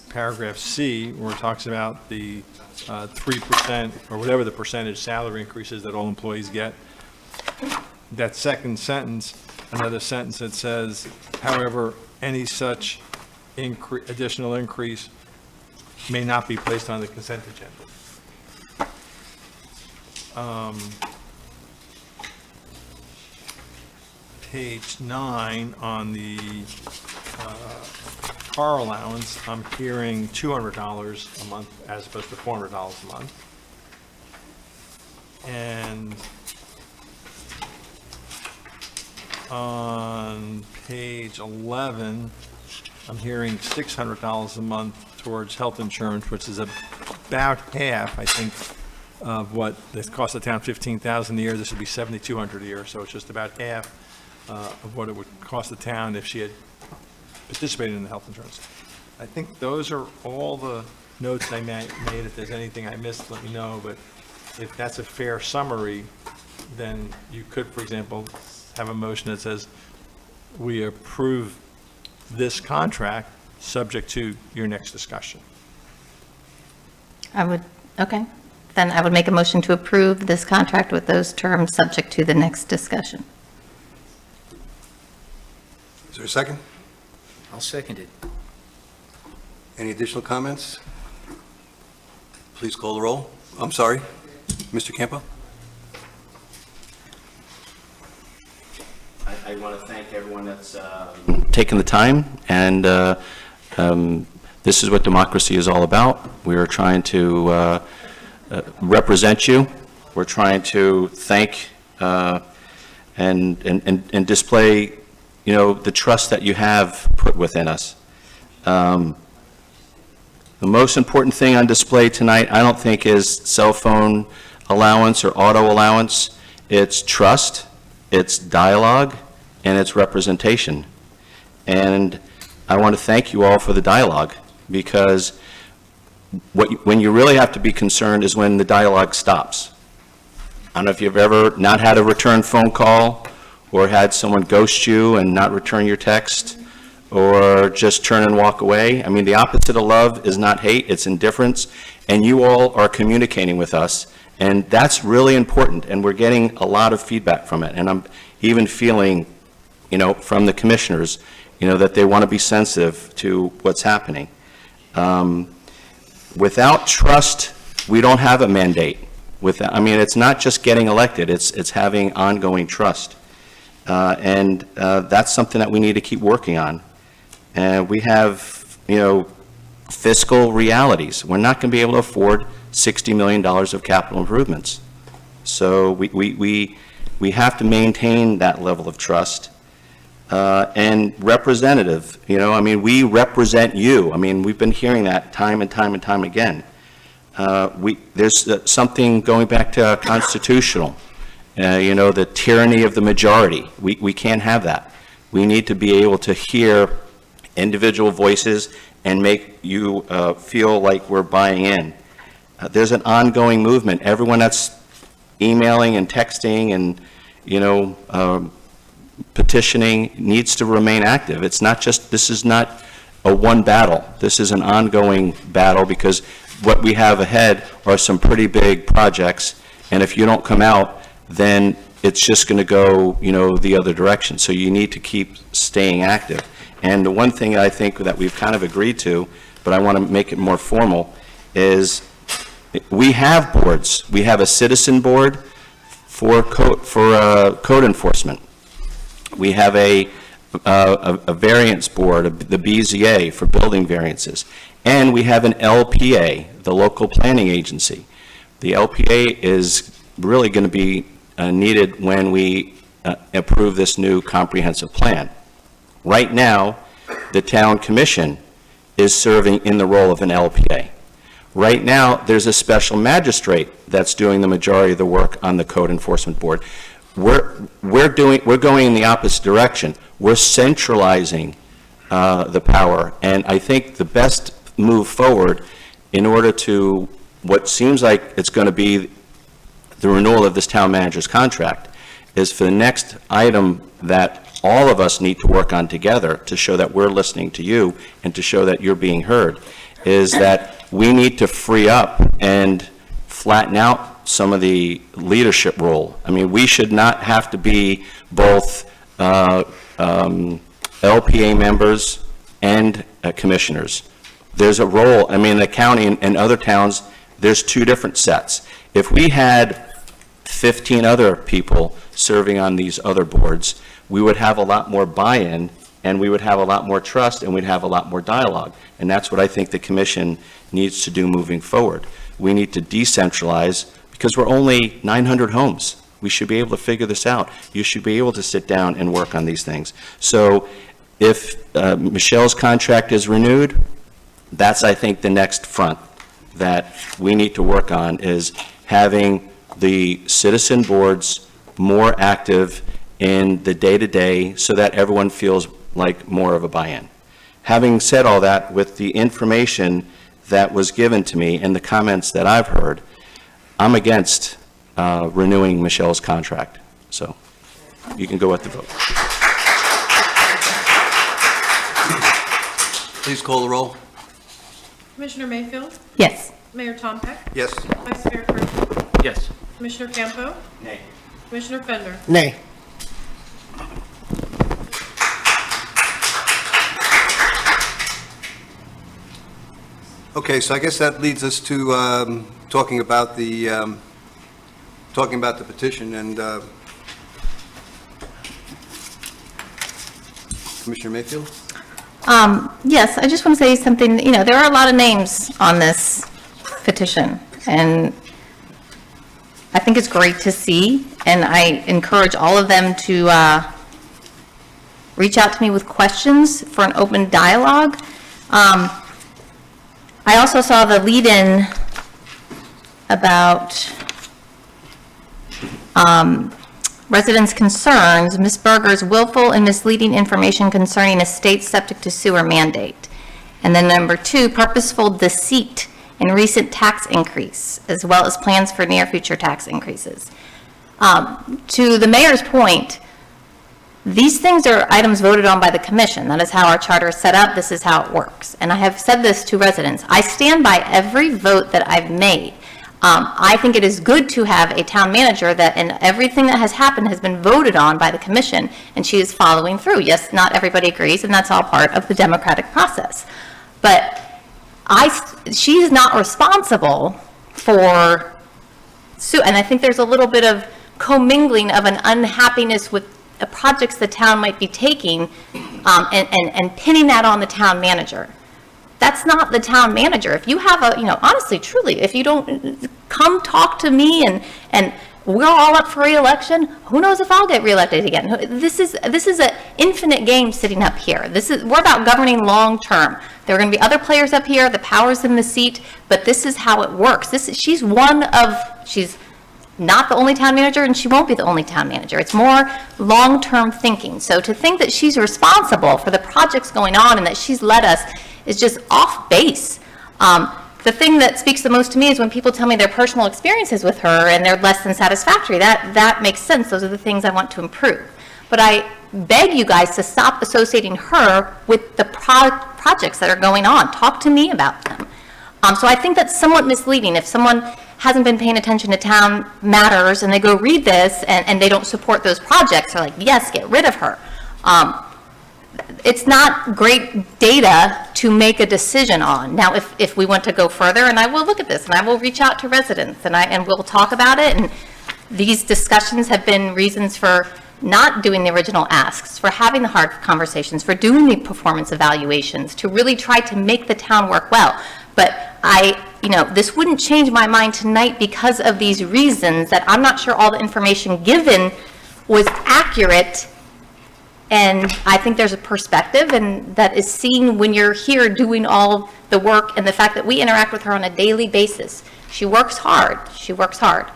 paragraph C, where it talks about the 3% or whatever the percentage salary increases that all employees get, that second sentence, another sentence that says, however, any such additional increase may not be placed on the consent agenda. Page 9 on the car allowance, I'm hearing $200 a month as opposed to $400 a month. And on page 11, I'm hearing $600 a month towards health insurance, which is about half, I think, of what this costs the town $15,000 a year. This would be $7,200 a year, so it's just about half of what it would cost the town if she had participated in the health insurance. I think those are all the notes I made. If there's anything I missed, let me know, but if that's a fair summary, then you could, for example, have a motion that says, we approve this contract subject to your next discussion. Okay. Then I would make a motion to approve this contract with those terms subject to the next discussion. Is there a second? I'll second it. Any additional comments? Please call the roll. I'm sorry, Mr. Campo? I want to thank everyone that's taken the time, and this is what democracy is all about. We are trying to represent you. We're trying to thank and display, the trust that you have put within us. The most important thing on display tonight, I don't think, is cell phone allowance or auto allowance. It's trust, it's dialogue, and it's representation. And I want to thank you all for the dialogue, because when you really have to be concerned is when the dialogue stops. I don't know if you've ever not had a return phone call, or had someone ghost you and not return your text, or just turn and walk away. I mean, the opposite of love is not hate, it's indifference, and you all are communicating with us, and that's really important, and we're getting a lot of feedback from it, and I'm even feeling, from the commissioners, that they want to be sensitive to what's happening. Without trust, we don't have a mandate. with that. I mean, it's not just getting elected, it's having ongoing trust. And that's something that we need to keep working on. And we have, fiscal realities. We're not going to be able to afford $60 million of capital improvements. So we have to maintain that level of trust. And representative, we represent you. We've been hearing that time and time and time again. There's something going back to constitutional, the tyranny of the majority. We can't have that. We need to be able to hear individual voices and make you feel like we're buying in. There's an ongoing movement. Everyone that's emailing and texting and, petitioning needs to remain active. It's not just, this is not a one battle. This is an ongoing battle because what we have ahead are some pretty big projects, and if you don't come out, then it's just going to go, the other direction. So you need to keep staying active. And the one thing I think that we've kind of agreed to, but I want to make it more formal, is we have boards. We have a citizen board for code enforcement. We have a variance board, the BZA for building variances. And we have an LPA, the local planning agency. The LPA is really going to be needed when we approve this new comprehensive plan. Right now, the town commission is serving in the role of an LPA. Right now, there's a special magistrate that's doing the majority of the work on the code enforcement board. We're going in the opposite direction. We're centralizing the power, and I think the best move forward in order to what seems like it's going to be the renewal of this town manager's contract is for the next item that all of us need to work on together to show that we're listening to you and to show that you're being heard, is that we need to free up and flatten out some of the leadership role. We should not have to be both LPA members and commissioners. There's a role, the county and other towns, there's two different sets. If we had 15 other people serving on these other boards, we would have a lot more buy-in, and we would have a lot more trust, and we'd have a lot more dialogue. And that's what I think the commission needs to do moving forward. We need to decentralize, because we're only 900 homes. We should be able to figure this out. You should be able to sit down and work on these things. So if Michelle's contract is renewed, that's, I think, the next front that we need to work on, is having the citizen boards more active in the day-to-day so that everyone feels like more of a buy-in. Having said all that, with the information that was given to me and the comments that I've heard, I'm against renewing Michelle's contract. So you can go with the vote. Please call the roll. Commissioner Mayfield? Yes. Mayor Tompeck? Yes. Vice Mayor Kirkland? Yes. Commissioner Campo? Nay. Commissioner Fender? Nay. Okay, so I guess that leads us to talking about the petition, and Commissioner Mayfield? Yes, I just want to say something. There are a lot of names on this petition, and I think it's great to see, and I encourage all of them to reach out to me with questions for an open dialogue. I also saw the lead-in about residents' concerns, Ms. Berger's willful and misleading information concerning a state septic to sewer mandate. And then number 2, purposeful deceit in recent tax increase, as well as plans for near future tax increases. To the mayor's point, these things are items voted on by the commission. That is how our charter is set up. This is how it works. And I have said this to residents. I stand by every vote that I've made. I think it is good to have a town manager that, and everything that has happened has been voted on by the commission, and she is following through. Yes, not everybody agrees, and that's all part of the democratic process. But she is not responsible for and I think there's a little bit of commingling of an unhappiness with projects the town might be taking, and pinning that on the town manager. That's not the town manager. If you have honestly, truly, if you don't come talk to me and we're all up for re-election, who knows if I'll get re-elected again? This is an infinite game sitting up here. We're about governing long-term. There are going to be other players up here, the power's in the seat, but this is how it works. She's not the only town manager, and she won't be the only town manager. It's more long-term thinking. So to think that she's responsible for the projects going on and that she's led us is just off base. The thing that speaks the most to me is when people tell me their personal experiences with her and they're less than satisfactory. That makes sense. Those are the things I want to improve. But I beg you guys to stop associating her with the projects that are going on. Talk to me about them. So I think that's somewhat misleading. If someone hasn't been paying attention to town matters and they go read this and they don't support those projects, they're like, yes, get rid of her. It's not great data to make a decision on. Now, if we want to go further, and I will look at this, and I will reach out to residents, and we'll talk about it, and these discussions have been reasons for not doing the original asks, for having the hard conversations, for doing the performance evaluations, to really try to make the town work well. But this wouldn't change my mind tonight because of these reasons that I'm not sure all the information given was accurate. And I think there's a perspective and that is seen when you're here doing all the work and the fact that we interact with her on a daily basis. She works hard. She works hard.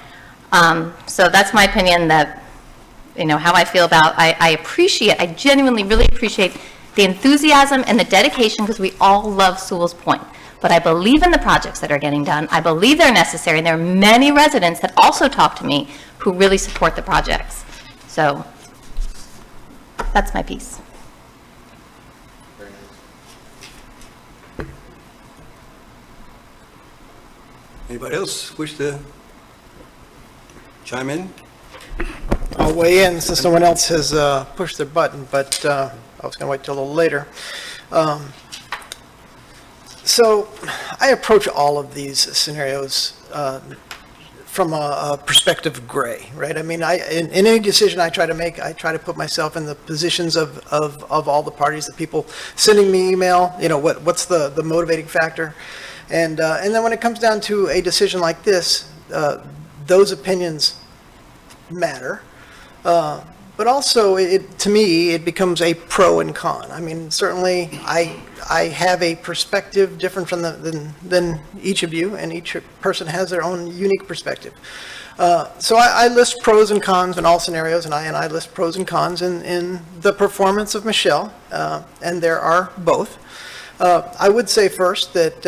So that's my opinion that, how I feel about, I genuinely really appreciate the enthusiasm and the dedication because we all love Sewalls Point. But I believe in the projects that are getting done. I believe they're necessary. And there are many residents that also talk to me who really support the projects. So that's my piece. Anybody else wish to chime in? I'll weigh in since no one else has pushed their button, but I was going to wait till a little later. So I approach all of these scenarios from a perspective of gray, right? I mean, in any decision I try to make, I try to put myself in the positions of all the parties, the people sending me email, what's the motivating factor. And then when it comes down to a decision like this, those opinions matter. But also, to me, it becomes a pro and con. I mean, certainly, I have a perspective different from than each of you, and each person has their own unique perspective. So I list pros and cons in all scenarios, and I list pros and cons in the performance of Michelle, and there are both. I would say first that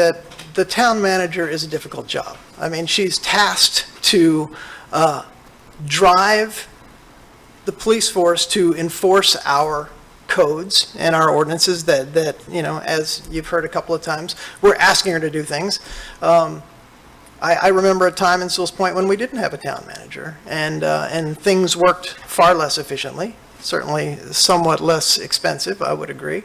the town manager is a difficult job. I mean, she's tasked to drive the police force to enforce our codes and our ordinances that as you've heard a couple of times, we're asking her to do things. I remember a time in Sewalls Point when we didn't have a town manager, and things worked far less efficiently, certainly somewhat less expensive, I would agree.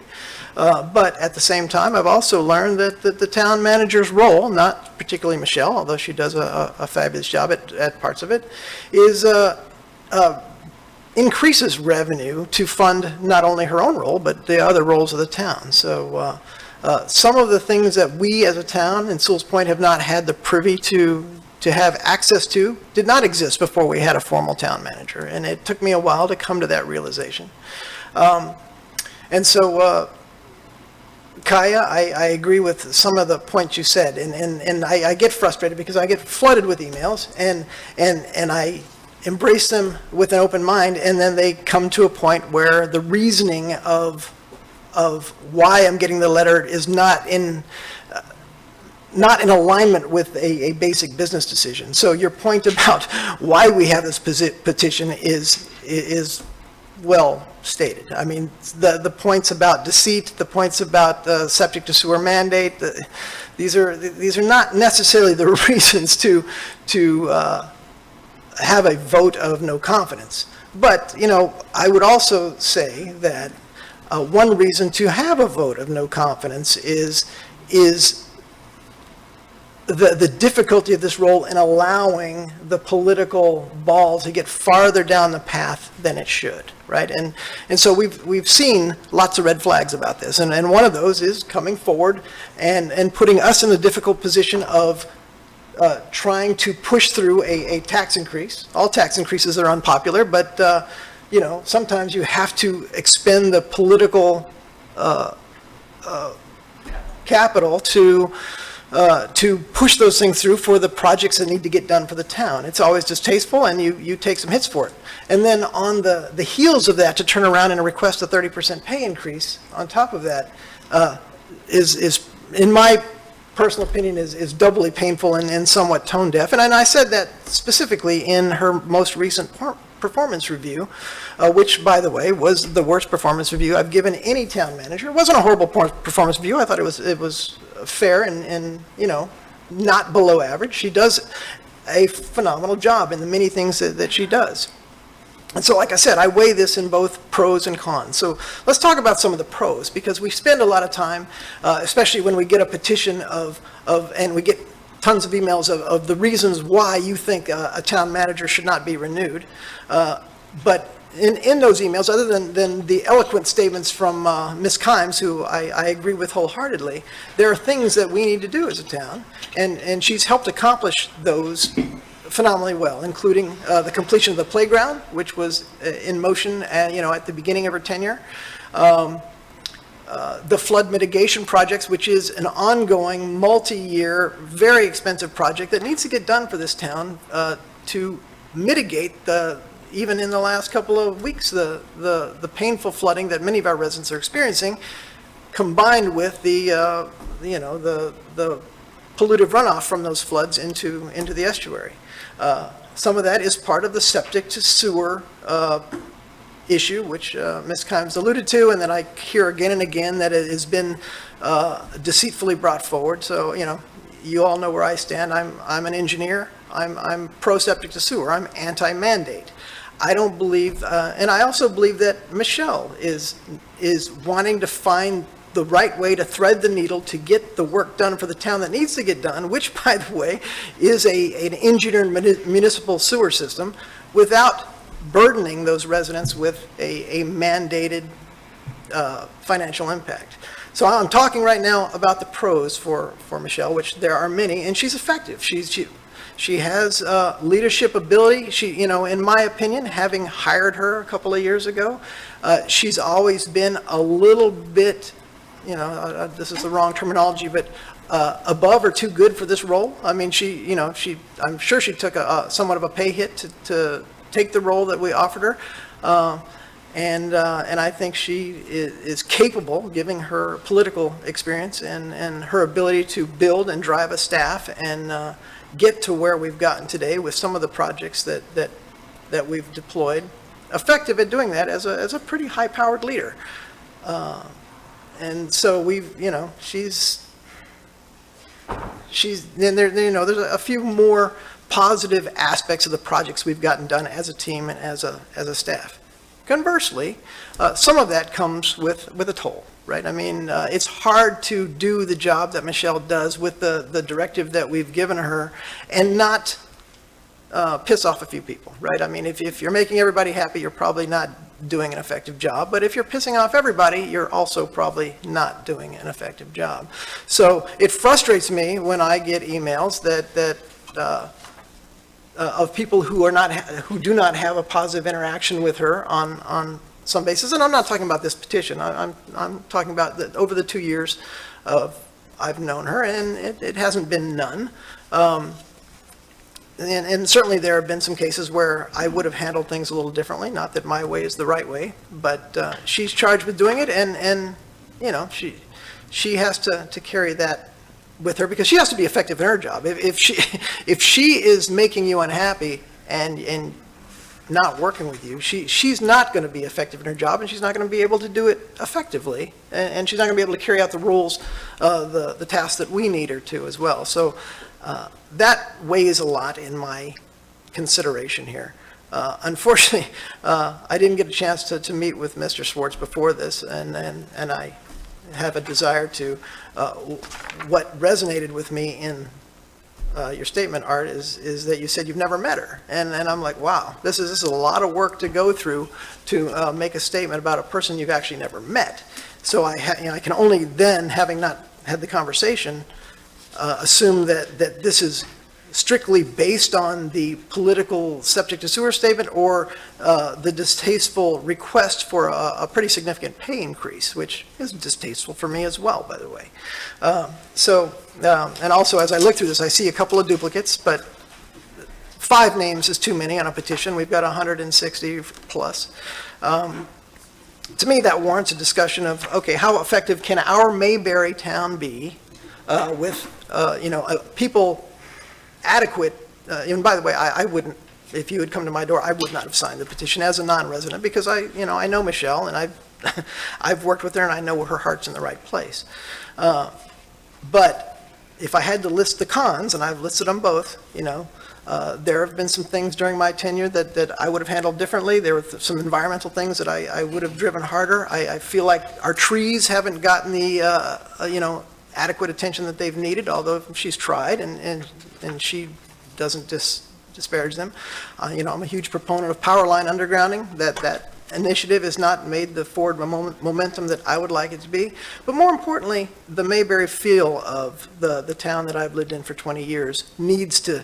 But at the same time, I've also learned that the town manager's role, not particularly Michelle, although she does a fabulous job at parts of it, is increases revenue to fund not only her own role, but the other roles of the town. So some of the things that we as a town in Sewalls Point have not had the privy to have access to did not exist before we had a formal town manager. And it took me a while to come to that realization. And so, Kaya, I agree with some of the points you said, and I get frustrated because I get flooded with emails, and I embrace them with an open mind, and then they come to a point where the reasoning of why I'm getting the letter is not in alignment with a basic business decision. So your point about why we have this petition is well stated. I mean, the points about deceit, the points about subject to sewer mandate, these are not necessarily the reasons to have a vote of no confidence. But, I would also say that one reason to have a vote of no confidence is the difficulty of this role in allowing the political ball to get farther down the path than it should, right? And so we've seen lots of red flags about this, and one of those is coming forward and putting us in the difficult position of trying to push through a tax increase. All tax increases are unpopular, but, sometimes you have to expend the political capital to push those things through for the projects that need to get done for the town. It's always distasteful, and you take some hits for it. And then on the heels of that, to turn around and request a 30% pay increase on top of that is, in my personal opinion, is doubly painful and somewhat tone deaf. And I said that specifically in her most recent performance review, which, by the way, was the worst performance review I've given any town manager. It wasn't a horrible performance review. I thought it was fair and not below average. She does a phenomenal job in the many things that she does. And so, like I said, I weigh this in both pros and cons. So let's talk about some of the pros, because we spend a lot of time, especially when we get a petition and we get tons of emails of the reasons why you think a town manager should not be renewed. But in those emails, other than the eloquent statements from Ms. Kimes, who I agree with wholeheartedly, there are things that we need to do as a town, and she's helped accomplish those phenomenally well, including the completion of the playground, which was in motion at the beginning of her tenure. The flood mitigation projects, which is an ongoing, multi-year, very expensive project that needs to get done for this town to mitigate even in the last couple of weeks, the painful flooding that many of our residents are experiencing, combined with the pollutive runoff from those floods into the estuary. Some of that is part of the septic to sewer issue, which Ms. Kimes alluded to, and that I hear again and again that it has been deceitfully brought forward. So, you all know where I stand. I'm an engineer. I'm pro-septic to sewer. I'm anti-mandate. I don't believe, and I also believe that Michelle is wanting to find the right way to thread the needle to get the work done for the town that needs to get done, which, by the way, is an engineered municipal sewer system, without burdening those residents with a mandated financial impact. So I'm talking right now about the pros for Michelle, which there are many, and she's effective. She has leadership ability. She, in my opinion, having hired her a couple of years ago, she's always been a little bit, this is the wrong terminology, but above or too good for this role. I mean, I'm sure she took somewhat of a pay hit to take the role that we offered her. And I think she is capable, given her political experience and her ability to build and drive a staff and get to where we've gotten today with some of the projects that we've deployed, effective at doing that as a pretty high-powered leader. And so she's and there's a few more positive aspects of the projects we've gotten done as a team and as a staff. Conversely, some of that comes with a toll, right? I mean, it's hard to do the job that Michelle does with the directive that we've given her and not piss off a few people, right? I mean, if you're making everybody happy, you're probably not doing an effective job. But if you're pissing off everybody, you're also probably not doing an effective job. So it frustrates me when I get emails of people who do not have a positive interaction with her on some basis. And I'm not talking about this petition. I'm talking about that over the 2 years I've known her, and it hasn't been none. And certainly there have been some cases where I would have handled things a little differently. Not that my way is the right way, but she's charged with doing it, and she has to carry that with her, because she has to be effective in her job. If she is making you unhappy and not working with you, she's not going to be effective in her job, and she's not going to be able to do it effectively, and she's not going to be able to carry out the rules, the tasks that we need her to as well. So that weighs a lot in my consideration here. Unfortunately, I didn't get a chance to meet with Mr. Sewalls before this, and I have a desire to, what resonated with me in your statement, Art, is that you said you've never met her. And I'm like, wow, this is a lot of work to go through to make a statement about a person you've actually never met. So I can only then, having not had the conversation, assume that this is strictly based on the political septic to sewer statement or the distasteful request for a pretty significant pay increase, which is distasteful for me as well, by the way. And also, as I look through this, I see a couple of duplicates, but 5 names is too many on a petition. We've got 160 plus. To me, that warrants a discussion of, okay, how effective can our Mayberry town be with, people adequate, and by the way, I wouldn't, if you had come to my door, I would not have signed the petition as a non-resident, because I know Michelle, and I've worked with her, and I know her heart's in the right place. But if I had to list the cons, and I've listed them both, there have been some things during my tenure that I would have handled differently. There were some environmental things that I would have driven harder. I feel like our trees haven't gotten the, adequate attention that they've needed, although she's tried, and she doesn't disparage them. I'm a huge proponent of power line undergrounding. That initiative has not made the forward momentum that I would like it to be. But more importantly, the Mayberry feel of the town that I've lived in for 20 years needs to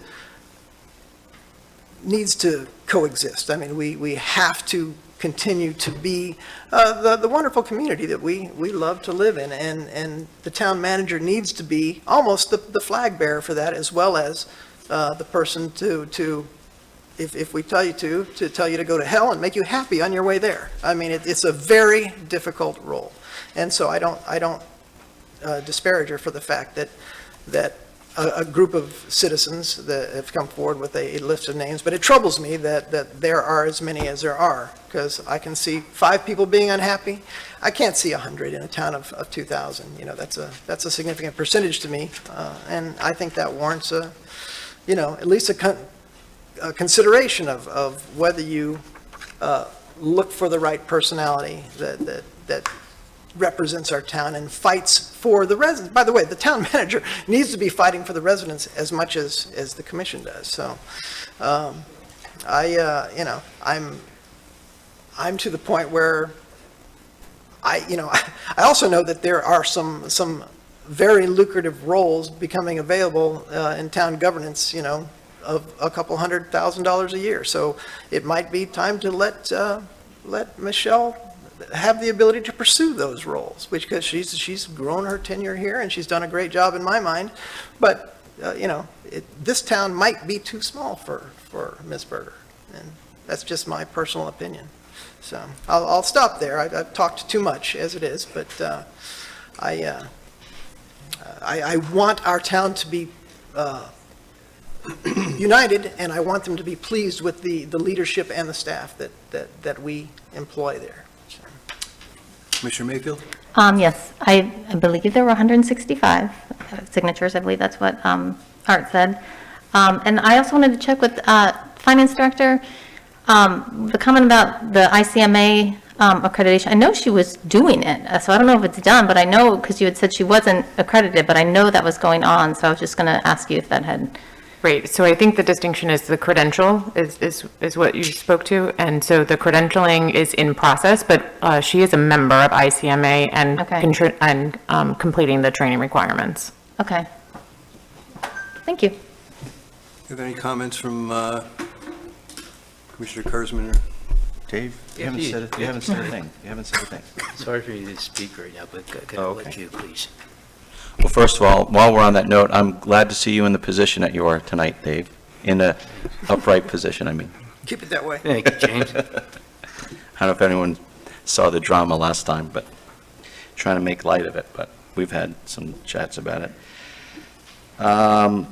coexist. I mean, we have to continue to be the wonderful community that we love to live in, and the town manager needs to be almost the flag bearer for that, as well as the person to if we tell you to tell you to go to hell and make you happy on your way there. I mean, it's a very difficult role, and so I don't disparage her for the fact that a group of citizens that have come forward with a list of names, but it troubles me that there are as many as there are, because I can see 5 people being unhappy. I can't see 100 in a town of 2,000. That's a significant percentage to me, and I think that warrants at least a consideration of whether you look for the right personality that represents our town and fights for the residents. By the way, the town manager needs to be fighting for the residents as much as the commission does. So, I'm to the point where I also know that there are some very lucrative roles becoming available in town governance, of a couple $100,000 a year. So it might be time to let Michelle have the ability to pursue those roles, because she's grown her tenure here and she's done a great job in my mind. But this town might be too small for Ms. Berger, and that's just my personal opinion. So I'll stop there. I've talked too much as it is, but I want our town to be united, and I want them to be pleased with the leadership and the staff that we employ there. Commissioner Mayfield? Yes, I believe there were 165 signatures. I believe that's what Art said. And I also wanted to check with Finance Director, the comment about the ICMA accreditation. I know she was doing it, so I don't know if it's done, but I know, because you had said she wasn't accredited, but I know that was going on, so I was just going to ask you if that had... Right, so I think the distinction is the credential is what you spoke to, and so the credentialing is in process, but she is a member of ICMA and Okay. Completing the training requirements. Okay. Thank you. Do you have any comments from Commissioner Kurzman or Dave? You haven't said it, you haven't said a thing, you haven't said a thing. Sorry for you to speak right now, but can I let you, please? Well, first of all, while we're on that note, I'm glad to see you in the position that you are tonight, Dave, in the upright position, I mean. Keep it that way. Thank you, James. I don't know if anyone saw the drama last time, but trying to make light of it, but we've had some chats about it. I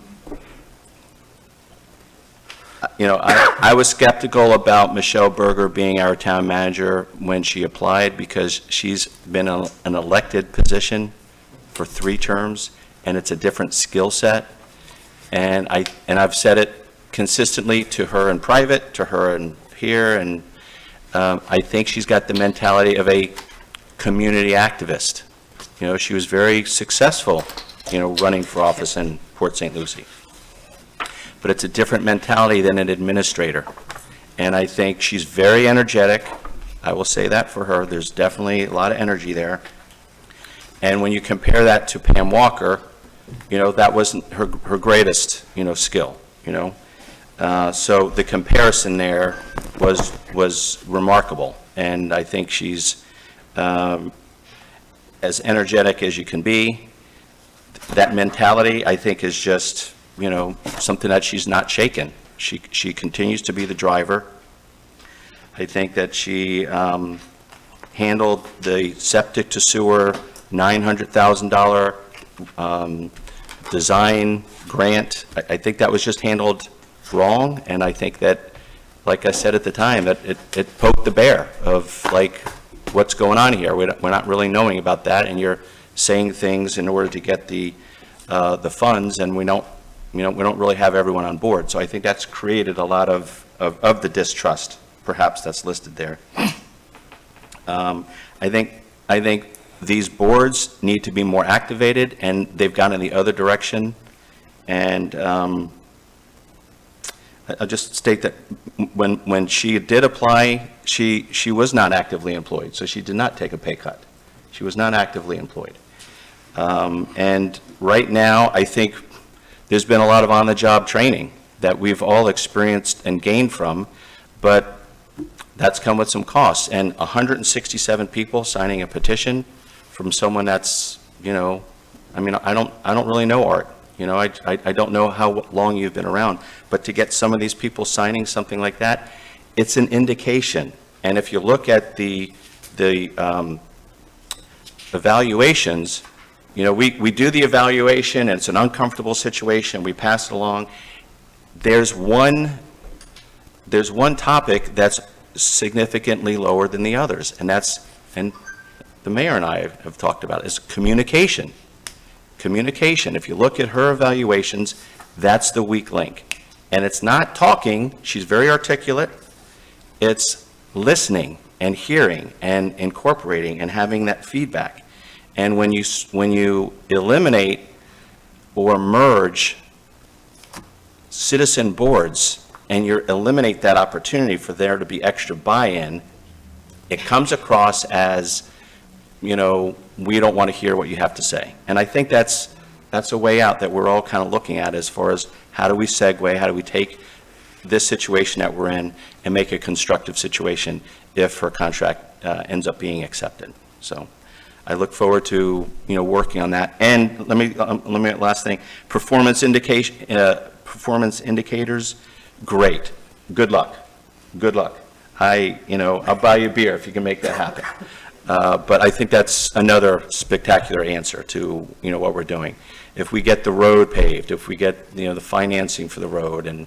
was skeptical about Michelle Berger being our town manager when she applied, because she's been an elected position for 3 terms, and it's a different skill set. And I've said it consistently to her in private, to her in here, and I think she's got the mentality of a community activist. She was very successful, running for office in Port St. Lucie. but it's a different mentality than an administrator. And I think she's very energetic. I will say that for her. There's definitely a lot of energy there. And when you compare that to Pam Walker, that wasn't her greatest, skill, So the comparison there was remarkable. And I think she's as energetic as you can be. That mentality, I think, is just, something that she's not shaken. She continues to be the driver. I think that she handled the septic to sewer $900,000 design grant. I think that was just handled wrong, and I think that, like I said at the time, that it poked the bear of, like, what's going on here. We're not really knowing about that, and you're saying things in order to get the funds, and we don't really have everyone on board. So I think that's created a lot of the distrust, perhaps, that's listed there. I think these boards need to be more activated, and they've gone in the other direction. And I'll just state that when she did apply, she was not actively employed, so she did not take a pay cut. She was not actively employed. And right now, I think there's been a lot of on-the-job training that we've all experienced and gained from, but that's come with some costs. And 167 people signing a petition from someone that's, I don't really know Art. I don't know how long you've been around, but to get some of these people signing something like that, it's an indication. And if you look at the evaluations, we do the evaluation, and it's an uncomfortable situation, we pass it along. There's one topic that's significantly lower than the others, and the mayor and I have talked about it, is communication. Communication. If you look at her evaluations, that's the weak link. And it's not talking, she's very articulate, it's listening and hearing and incorporating and having that feedback. And when you eliminate or merge citizen boards and you eliminate that opportunity for there to be extra buy-in, it comes across as, we don't want to hear what you have to say. And I think that's a way out that we're all kind of looking at as far as how do we segue, how do we take this situation that we're in and make a constructive situation if her contract ends up being accepted. So I look forward to, working on that. And let me last thing, performance indicators, great. Good luck. Good luck. I'll buy you a beer if you can make that happen. But I think that's another spectacular answer to, what we're doing. If we get the road paved, if we get, the financing for the road and,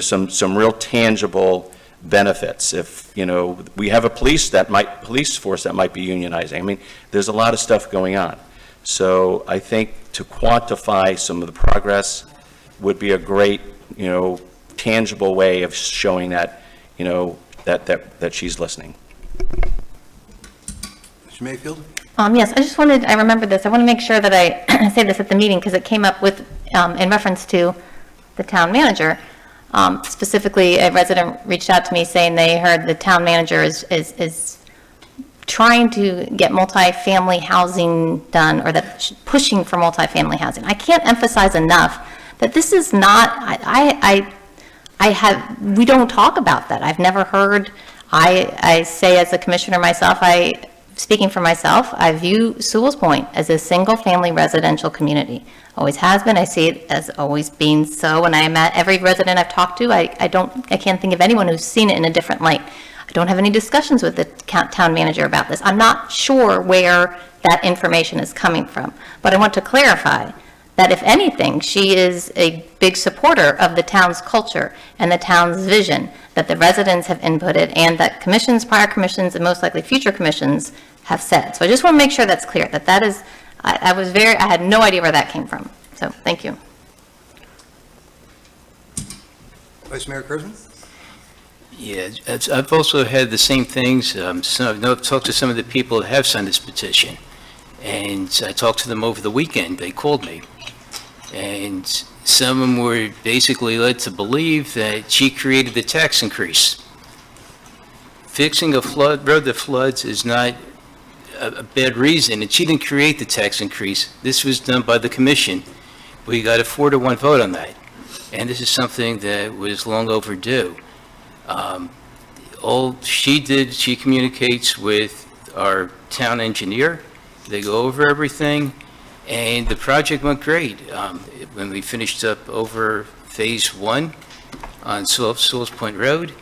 some real tangible benefits, if, we have a police force that might be unionizing. There's a lot of stuff going on. So I think to quantify some of the progress would be a great, tangible way of showing that, that she's listening. Mr. Mayfield? Yes, I remember this. I want to make sure that I say this at the meeting because it came up with, in reference to the town manager. Specifically, a resident reached out to me saying they heard the town manager is trying to get multifamily housing done, or that pushing for multifamily housing. I can't emphasize enough that this is not, we don't talk about that. I've never heard, I say as a commissioner myself, speaking for myself, I view Sewalls Point as a single-family residential community. Always has been. I see it as always being so. And I met every resident I've talked to, I can't think of anyone who's seen it in a different light. I don't have any discussions with the town manager about this. I'm not sure where that information is coming from. But I want to clarify that if anything, she is a big supporter of the town's culture and the town's vision that the residents have inputted and that commissions, prior commissions, and most likely future commissions have said. So I just want to make sure that's clear, that is, I had no idea where that came from. So, thank you. Vice Mayor Kurzman? Yeah, I've also had the same things. I've talked to some of the people that have signed this petition, and I talked to them over the weekend. They called me, and some of them were basically led to believe that she created the tax increase. Fixing a road that floods is not a bad reason, and she didn't create the tax increase. This was done by the commission. We got a 4-to-1 vote on that, and this is something that was long overdue. All she did, she communicates with our town engineer. They go over everything, and the project went great. When we finished up over Phase 1 on Sewalls Point Road,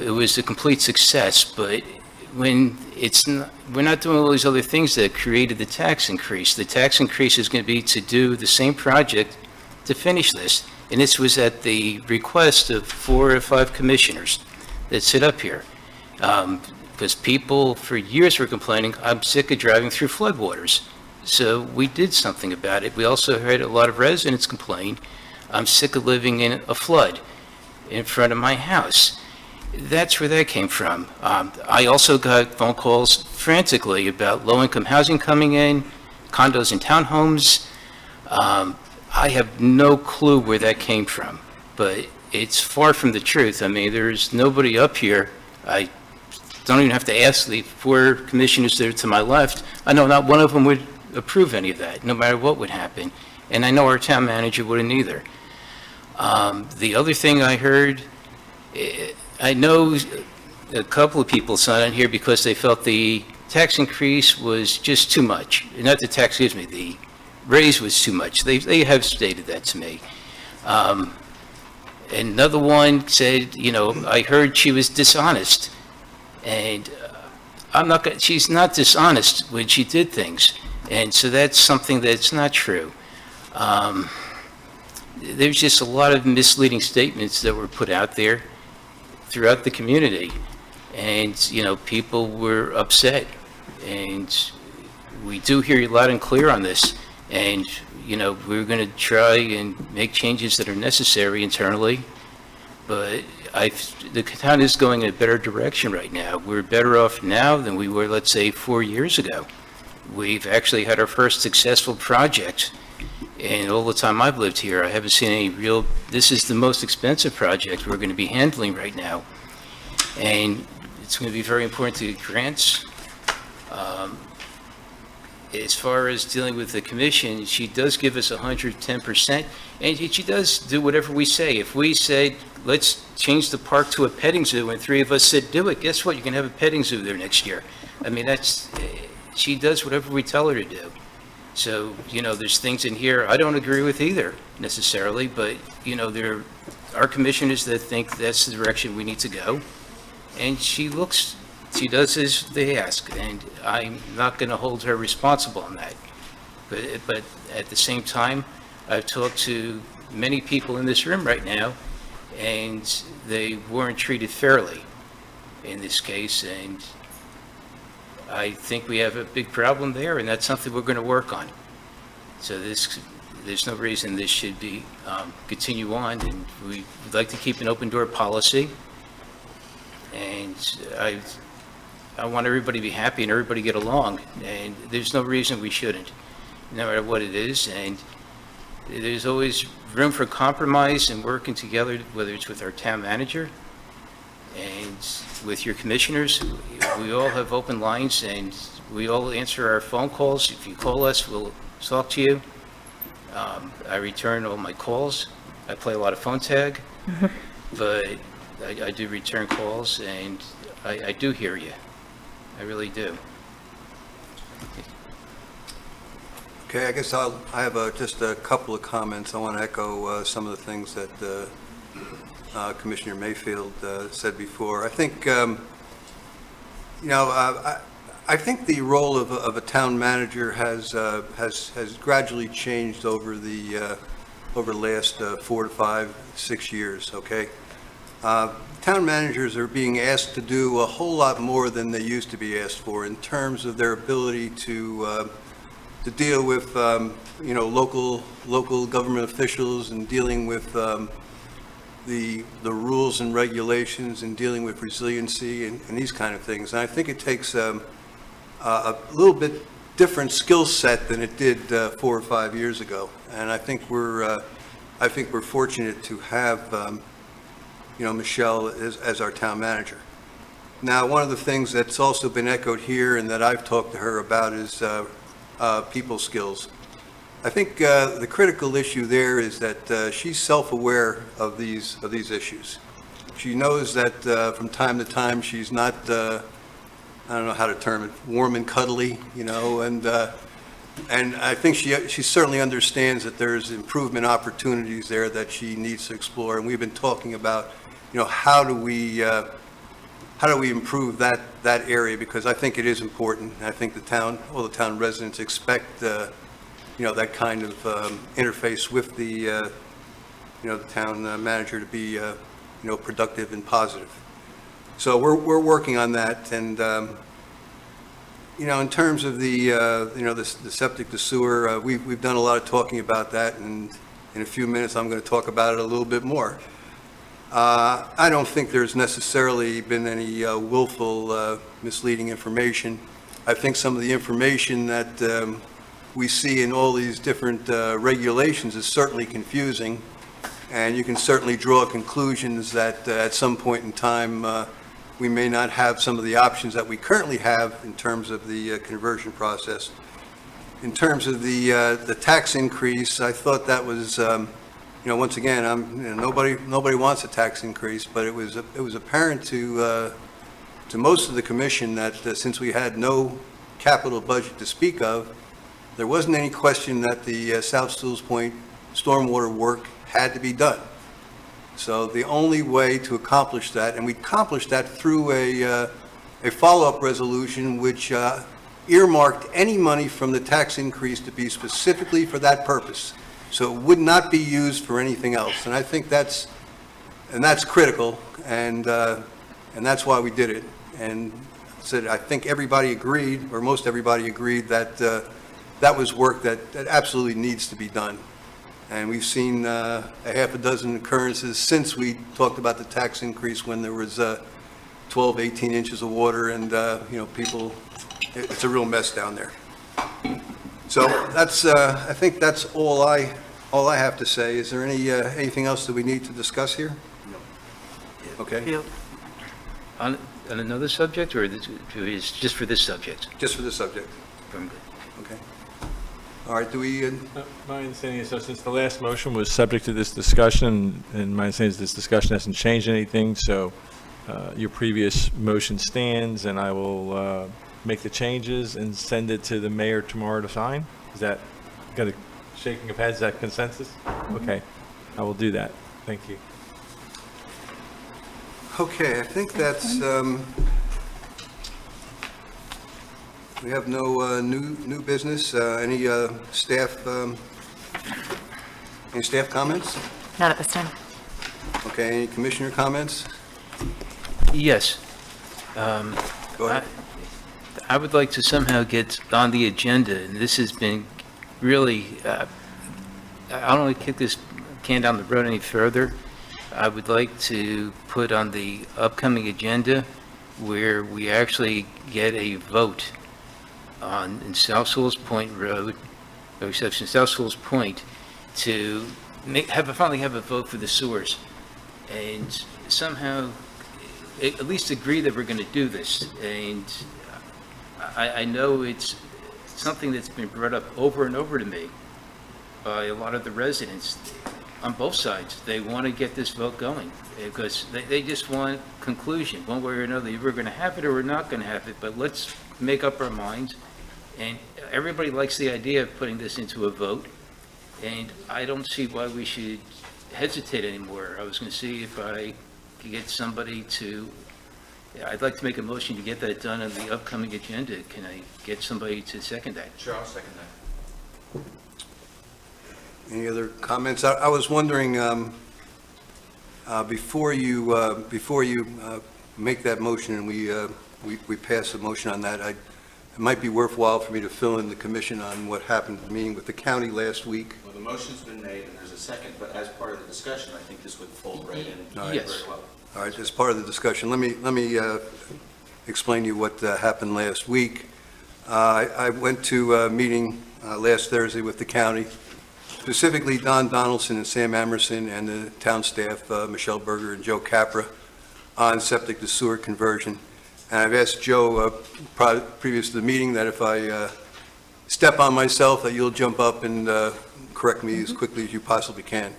it was a complete success, but when we're not doing all these other things that created the tax increase. The tax increase is going to be to do the same project to finish this, and this was at the request of 4 or 5 commissioners that sit up here. Because people for years were complaining, I'm sick of driving through floodwaters. So we did something about it. We also heard a lot of residents complain, I'm sick of living in a flood in front of my house. That's where that came from. I also got phone calls frantically about low-income housing coming in, condos and townhomes. I have no clue where that came from, but it's far from the truth. I mean, there's nobody up here. I don't even have to ask the 4 commissioners there to my left. I know not one of them would approve any of that, no matter what would happen. And I know our town manager wouldn't either. The other thing I heard, I know a couple of people signed on here because they felt the tax increase was just too much. Not the tax, excuse me, the raise was too much. They have stated that to me. Another one said, you know, I heard she was dishonest. And she's not dishonest when she did things. And so that's something that's not true. There's just a lot of misleading statements that were put out there throughout the community. And, you know, people were upset. And we do hear you loud and clear on this. And, you know, we're going to try and make changes that are necessary internally. But the town is going in a better direction right now. We're better off now than we were, let's say, 4 years ago. We've actually had our first successful project. And all the time I've lived here, I haven't seen any real, this is the most expensive project we're going to be handling right now. And it's going to be very important to get grants. As far as dealing with the commission, she does give us 110%, and she does do whatever we say. If we said, let's change the park to a petting zoo, and 3 of us said, do it, guess what? You can have a petting zoo there next year. I mean, she does whatever we tell her to do. So, you know, there's things in here I don't agree with either, necessarily, but, you know, there are commissioners that think that's the direction we need to go, and she does as they ask, and I'm not going to hold her responsible on that. But at the same time, I've talked to many people in this room right now, and they weren't treated fairly in this case, and I think we have a big problem there, and that's something we're going to work on. So there's no reason this should be continue on, and we would like to keep an open door policy, and I want everybody to be happy and everybody get along, and there's no reason we shouldn't, no matter what it is, and there's always room for compromise and working together, whether it's with our town manager and with your commissioners. We all have open lines, and we all answer our phone calls. If you call us, we'll talk to you. I return all my calls. I play a lot of phone tag, but I do return calls, and I do hear you. I really do. Okay, I guess I have just a couple of comments. I want to echo some of the things that Commissioner Mayfield said before. I think, you know, I think the role of a town manager has gradually changed over the last 4 to 5, 6 years. Okay, town managers are being asked to do a whole lot more than they used to be asked for in terms of their ability to deal with you know, local government officials, and dealing with the rules and regulations, and dealing with resiliency and these kind of things. And I think it takes a little bit different skill set than it did 4 or 5 years ago. And I think we're I think we're fortunate to have, Michelle as our town manager. Now, one of the things that's also been echoed here and that I've talked to her about is people skills. I think the critical issue there is that she's self-aware of these issues. She knows that from time to time she's not, I don't know how to term it, warm and cuddly, and I think she certainly understands that there's improvement opportunities there that she needs to explore. And we've been talking about, how do we improve that area, because I think it is important. I think all the town residents expect, that kind of interface with the town manager to be, productive and positive. So we're working on that, and in terms of the septic to sewer, we've done a lot of talking about that, and in a few minutes I'm going to talk about it a little bit more. I don't think there's necessarily been any willful misleading information. I think some of the information that we see in all these different regulations is certainly confusing, and you can certainly draw conclusions that at some point in time we may not have some of the options that we currently have in terms of the conversion process. In terms of the tax increase, I thought that was, once again, nobody wants a tax increase, but it was apparent to most of the commission that since we had no capital budget to speak of, there wasn't any question that the South Sewalls Point stormwater work had to be done. So the only way to accomplish that, and we accomplished that through a follow-up resolution which earmarked any money from the tax increase to be specifically for that purpose. So it would not be used for anything else. And I think that's critical, and that's why we did it. And I think everybody agreed, or most everybody agreed, that that was work that absolutely needs to be done. And we've seen a half a dozen occurrences since we talked about the tax increase when there was 12, 18 inches of water, and people, it's a real mess down there. So that's, I think that's all I have to say. Is there anything else that we need to discuss here? No. Okay. On another subject, or is just for this subject? Just for this subject. From good. Okay. All right, do we, My understanding is that since the last motion was subject to this discussion, and my understanding is this discussion hasn't changed anything, so your previous motion stands, and I will make the changes and send it to the mayor tomorrow to sign? Is that, got a shaking of heads, is that consensus? Okay, I will do that. Thank you. okay, I think that's, we have no new business. Any staff comments? Not at this time. Okay, any commissioner comments? Yes. Go ahead. I would like to somehow get on the agenda, and this has been really, I don't want to kick this can down the road any further. I would like to put on the upcoming agenda where we actually get a vote in South Sewalls Point Road, or exception South Sewalls Point, to finally have a vote for the sewers, and somehow at least agree that we're going to do this. And I know it's something that's been brought up over and over to me by a lot of the residents on both sides. They want to get this vote going because they just want conclusion, one way or another. We're going to have it or we're not going to have it, but let's make up our minds. And everybody likes the idea of putting this into a vote, and I don't see why we should hesitate anymore. I was going to see if I could get somebody to, I'd like to make a motion to get that done on the upcoming agenda. Can I get somebody to second that? Sure, I'll second that. Any other comments? I was wondering, before you make that motion and we pass a motion on that, it might be worthwhile for me to fill in the commission on what happened at the meeting with the county last week. Well, the motion's been made and there's a second, but as part of the discussion, I think this would fold right in. All right. Yes. Very well. All right, as part of the discussion, let me explain to you what happened last week. I went to a meeting last Thursday with the county specifically Don Donaldson and Sam Emerson and the town staff, Michelle Berger and Joe Capra, on septic to sewer conversion. And I've asked Joe, previous to the meeting, that if I step on myself, that you'll jump up and correct me as quickly as you possibly can.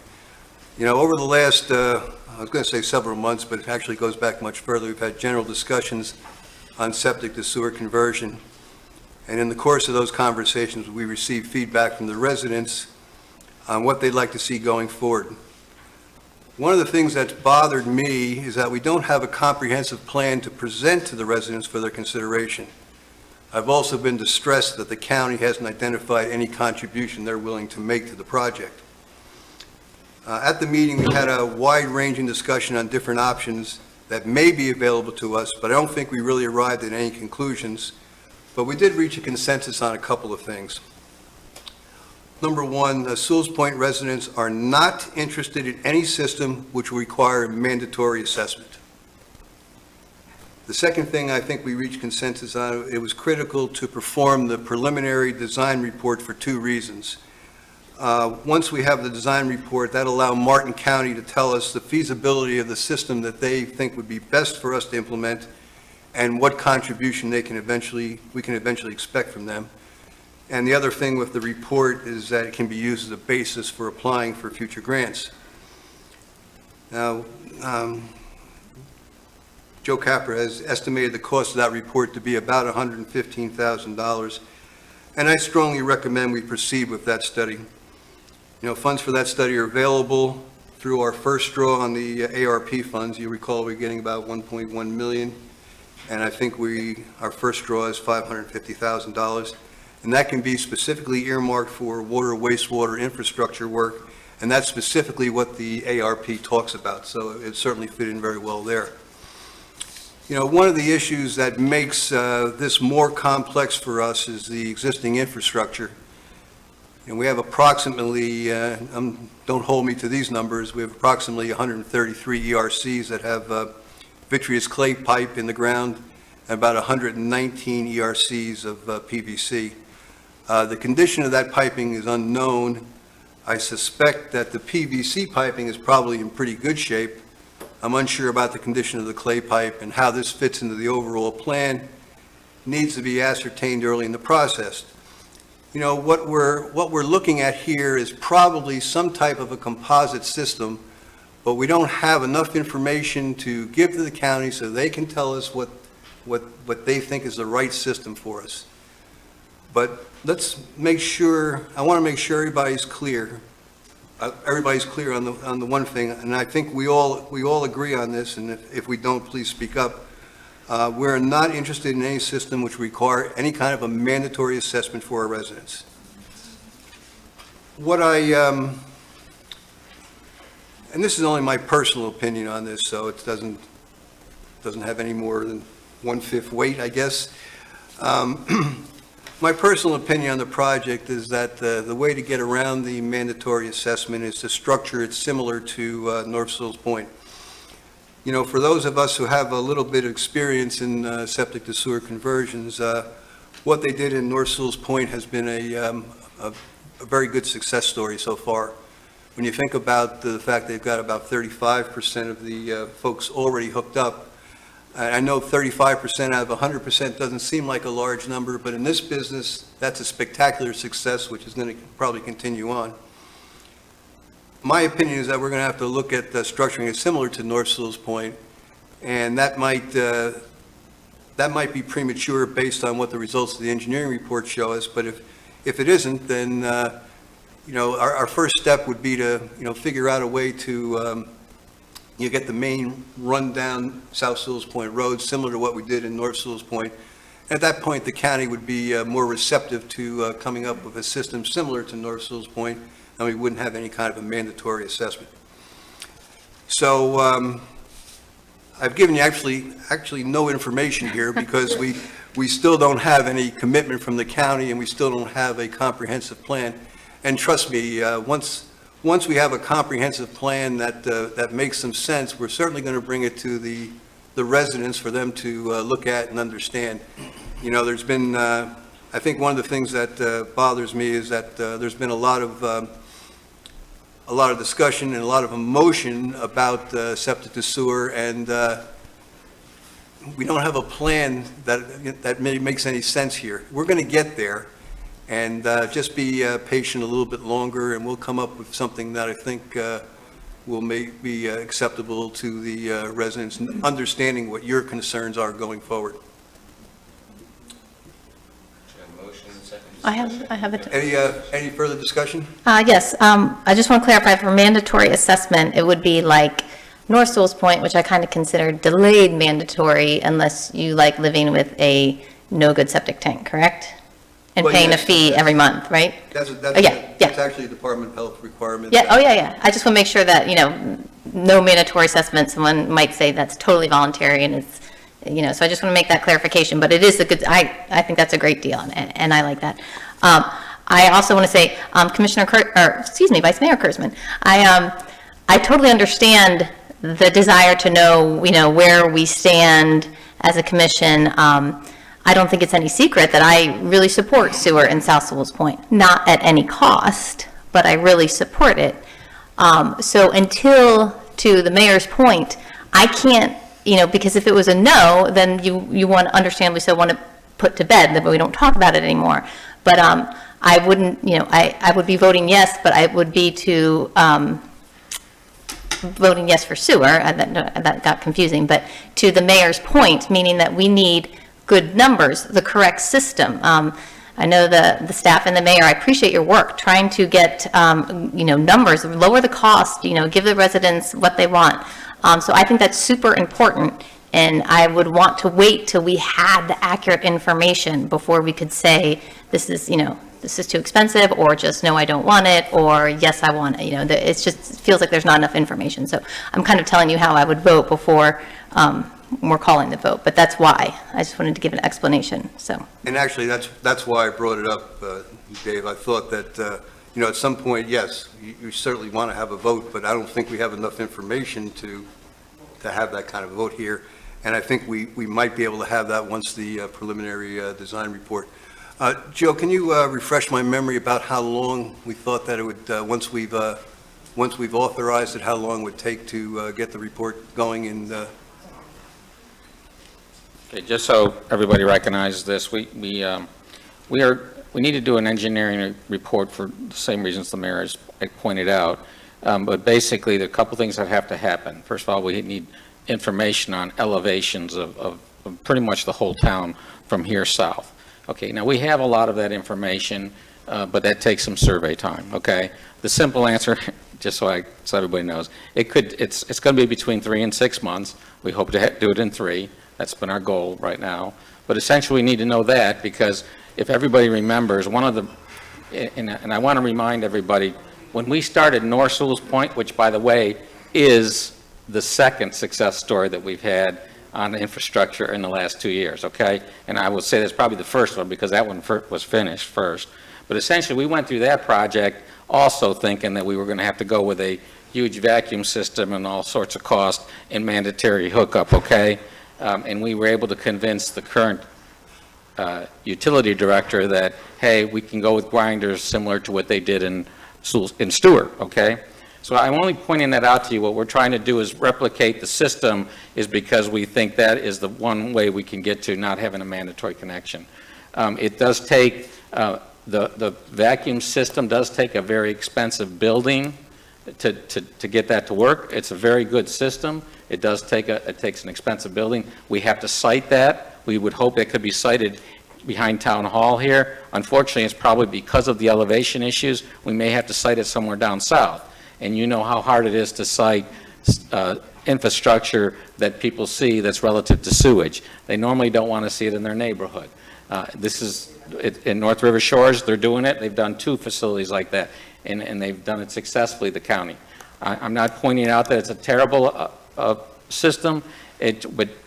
You know, over the last, I was going to say several months, but it actually goes back much further. We've had general discussions on septic to sewer conversion. And in the course of those conversations, we received feedback from the residents on what they'd like to see going forward. One of the things that's bothered me is that we don't have a comprehensive plan to present to the residents for their consideration. I've also been distressed that the county hasn't identified any contribution they're willing to make to the project. At the meeting, we had a wide-ranging discussion on different options that may be available to us, but I don't think we really arrived at any conclusions. But we did reach a consensus on a couple of things. Number one, Sewalls Point residents are not interested in any system which will require mandatory assessment. The second thing I think we reached consensus on, it was critical to perform the preliminary design report for two reasons. Once we have the design report, that'll allow Martin County to tell us the feasibility of the system that they think would be best for us to implement and what contribution we can eventually expect from them. And the other thing with the report is that it can be used as a basis for applying for future grants. Now, Joe Capra has estimated the cost of that report to be about $115,000, and I strongly recommend we proceed with that study. You know, funds for that study are available through our first draw on the ARP funds. You recall we're getting about $1.1 million, and I think our first draw is $550,000. And that can be specifically earmarked for water, wastewater infrastructure work, and that's specifically what the ARP talks about, so it certainly fit in very well there. You know, one of the issues that makes this more complex for us is the existing infrastructure. And we have approximately, don't hold me to these numbers, we have approximately 133 ERCs that have vitreous clay pipe in the ground, and about 119 ERCs of PVC. The condition of that piping is unknown. I suspect that the PVC piping is probably in pretty good shape. I'm unsure about the condition of the clay pipe, and how this fits into the overall plan needs to be ascertained early in the process. You know, what we're looking at here is probably some type of a composite system, but we don't have enough information to give to the county so they can tell us what they think is the right system for us. But let's make sure, I want to make sure everybody's clear. Everybody's clear on the one thing, and I think we all agree on this, and if we don't, please speak up. We're not interested in any system which require any kind of a mandatory assessment for our residents. What and this is only my personal opinion on this, so it doesn't have any more than 1/5 weight, I guess. My personal opinion on the project is that the way to get around the mandatory assessment is to structure it similar to North Sewalls Point. You know, for those of us who have a little bit of experience in septic to sewer conversions, what they did in North Sewalls Point has been a very good success story so far. When you think about the fact they've got about 35% of the folks already hooked up, I know 35% out of 100% doesn't seem like a large number, but in this business, that's a spectacular success, which is going to probably continue on. My opinion is that we're going to have to look at structuring it similar to North Sewalls Point, and that might be premature based on what the results of the engineering report show us. But if it isn't, then you know, our first step would be to figure out a way to get the main run down South Sewalls Point Road, similar to what we did in North Sewalls Point. At that point, the county would be more receptive to coming up with a system similar to North Sewalls Point, and we wouldn't have any kind of a mandatory assessment. So I've given you actually no information here because we still don't have any commitment from the county, and we still don't have a comprehensive plan. And trust me, once we have a comprehensive plan that makes some sense, we're certainly going to bring it to the residents for them to look at and understand. You know, there's been, I think one of the things that bothers me is that there's been a lot of a lot of discussion and a lot of emotion about septic to sewer, and we don't have a plan that makes any sense here. We're going to get there, and just be patient a little bit longer, and we'll come up with something that I think will be acceptable to the residents, understanding what your concerns are going forward. I have it. Any further discussion? Yes, I just want to clarify, for mandatory assessment, it would be like North Sewalls Point, which I kind of consider delayed mandatory unless you like living with a no-good septic tank, correct? And Well, paying a yes, fee every month, right? Yeah. That's actually a Department of Health requirement. Yeah, oh, yeah. I just want to make sure that, no mandatory assessment, someone might say that's totally voluntary and it's, so I just want to make that clarification, but it is a good, I think that's a great deal, and I like that. I also want to say, Vice Mayor Kurzman, I totally understand the desire to know, where we stand as a commission. I don't think it's any secret that I really support sewer in South Sewalls Point, not at any cost, but I really support it. So until, to the mayor's point, I can't, because if it was a no, then you want to understandably so want to put to bed that we don't talk about it anymore. But I wouldn't, I would be voting yes, but I would be to voting yes for sewer. That got confusing. But to the mayor's point, meaning that we need good numbers, the correct system. I know the staff and the mayor, I appreciate your work trying to get, numbers, lower the cost, give the residents what they want. So I think that's super important, and I would want to wait till we had the accurate information before we could say, this is too expensive, or just, no, I don't want it, or yes, I want it. It feels like there's not enough information. So I'm kind of telling you how I would vote before we're calling the vote, but that's why. I just wanted to give an explanation, so. And actually, that's why I brought it up, Dave. I thought that, at some point, yes, you certainly want to have a vote, but I don't think we have enough information to have that kind of vote here. And I think we might be able to have that once the preliminary design report. Joe, can you refresh my memory about how long we thought that it would, once we've authorized it, how long it would take to get the report going in? Okay, just so everybody recognizes this, we need to do an engineering report for the same reasons the mayor has pointed out. But basically, there are a couple things that have to happen. First of all, we need information on elevations of pretty much the whole town from here south. Okay, now we have a lot of that information, but that takes some survey time, okay? The simple answer, just so everybody knows, it's going to be between 3 and 6 months. We hope to do it in 3. That's been our goal right now. But essentially, we need to know that, because if everybody remembers, and I want to remind everybody, when we started North Sewalls Point, which, by the way, is the second success story that we've had on infrastructure in the last 2 years, okay? And I will say that's probably the first one, because that one was finished first. But essentially, we went through that project also thinking that we were going to have to go with a huge vacuum system and all sorts of cost and mandatory hookup, okay? And we were able to convince the current utility director that, hey, we can go with grinders similar to what they did in Stewart, okay? So I'm only pointing that out to you. What we're trying to do is replicate the system, is because we think that is the one way we can get to not having a mandatory connection. It does take, the vacuum system does take a very expensive building to get that to work. It's a very good system. It takes an expensive building. We have to site that. We would hope it could be sited behind Town Hall here. Unfortunately, it's probably because of the elevation issues, we may have to site it somewhere down south. And you know how hard it is to site infrastructure that people see that's relative to sewage. They normally don't want to see it in their neighborhood. This is, in North River Shores, they're doing it. They've done 2 facilities like that, and they've done it successfully, the county. I'm not pointing out that it's a terrible system,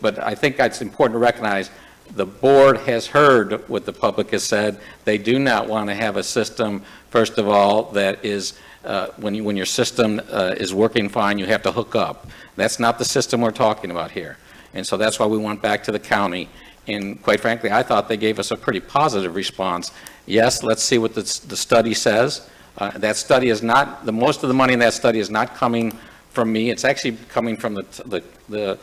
but I think it's important to recognize the board has heard what the public has said. They do not want to have a system, first of all, that is, when your system is working fine, you have to hook up. That's not the system we're talking about here. And so that's why we went back to the county. And quite frankly, I thought they gave us a pretty positive response. Yes, let's see what the study says. That study is not, most of the money in that study is not coming from me. It's actually coming from the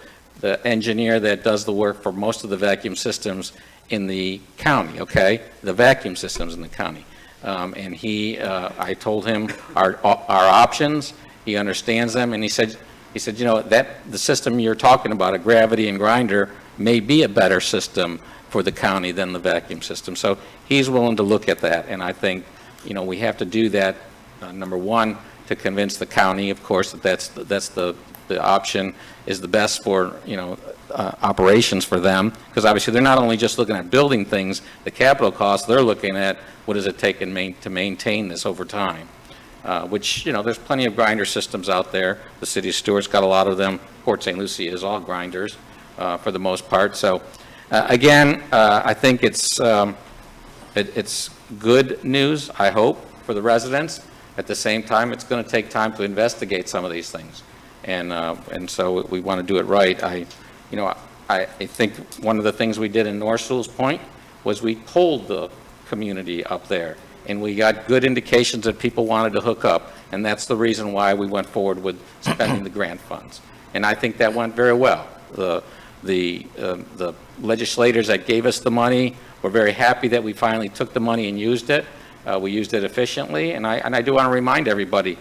engineer that does the work for most of the vacuum systems in the county, okay? The vacuum systems in the county. And I told him our options, he understands them, and he said, you know, the system you're talking about, a gravity and grinder, may be a better system for the county than the vacuum system. So he's willing to look at that, and I think, you know, we have to do that, number one, to convince the county, of course, that's the option is the best for, you know, operations for them, because obviously they're not only just looking at building things, the capital costs, they're looking at what does it take to maintain this over time, which, you know, there's plenty of grinder systems out there. The city of Stewart's got a lot of them. Port St. Lucie is all grinders for the most part. So again, I think it's good news, I hope, for the residents. At the same time, it's going to take time to investigate some of these things. And so we want to do it right. I think one of the things we did in North Sewalls Point was we polled the community up there, and we got good indications that people wanted to hook up, and that's the reason why we went forward with spending the grant funds. And I think that went very well. The legislators that gave us the money were very happy that we finally took the money and used it. We used it efficiently, and I do want to remind everybody,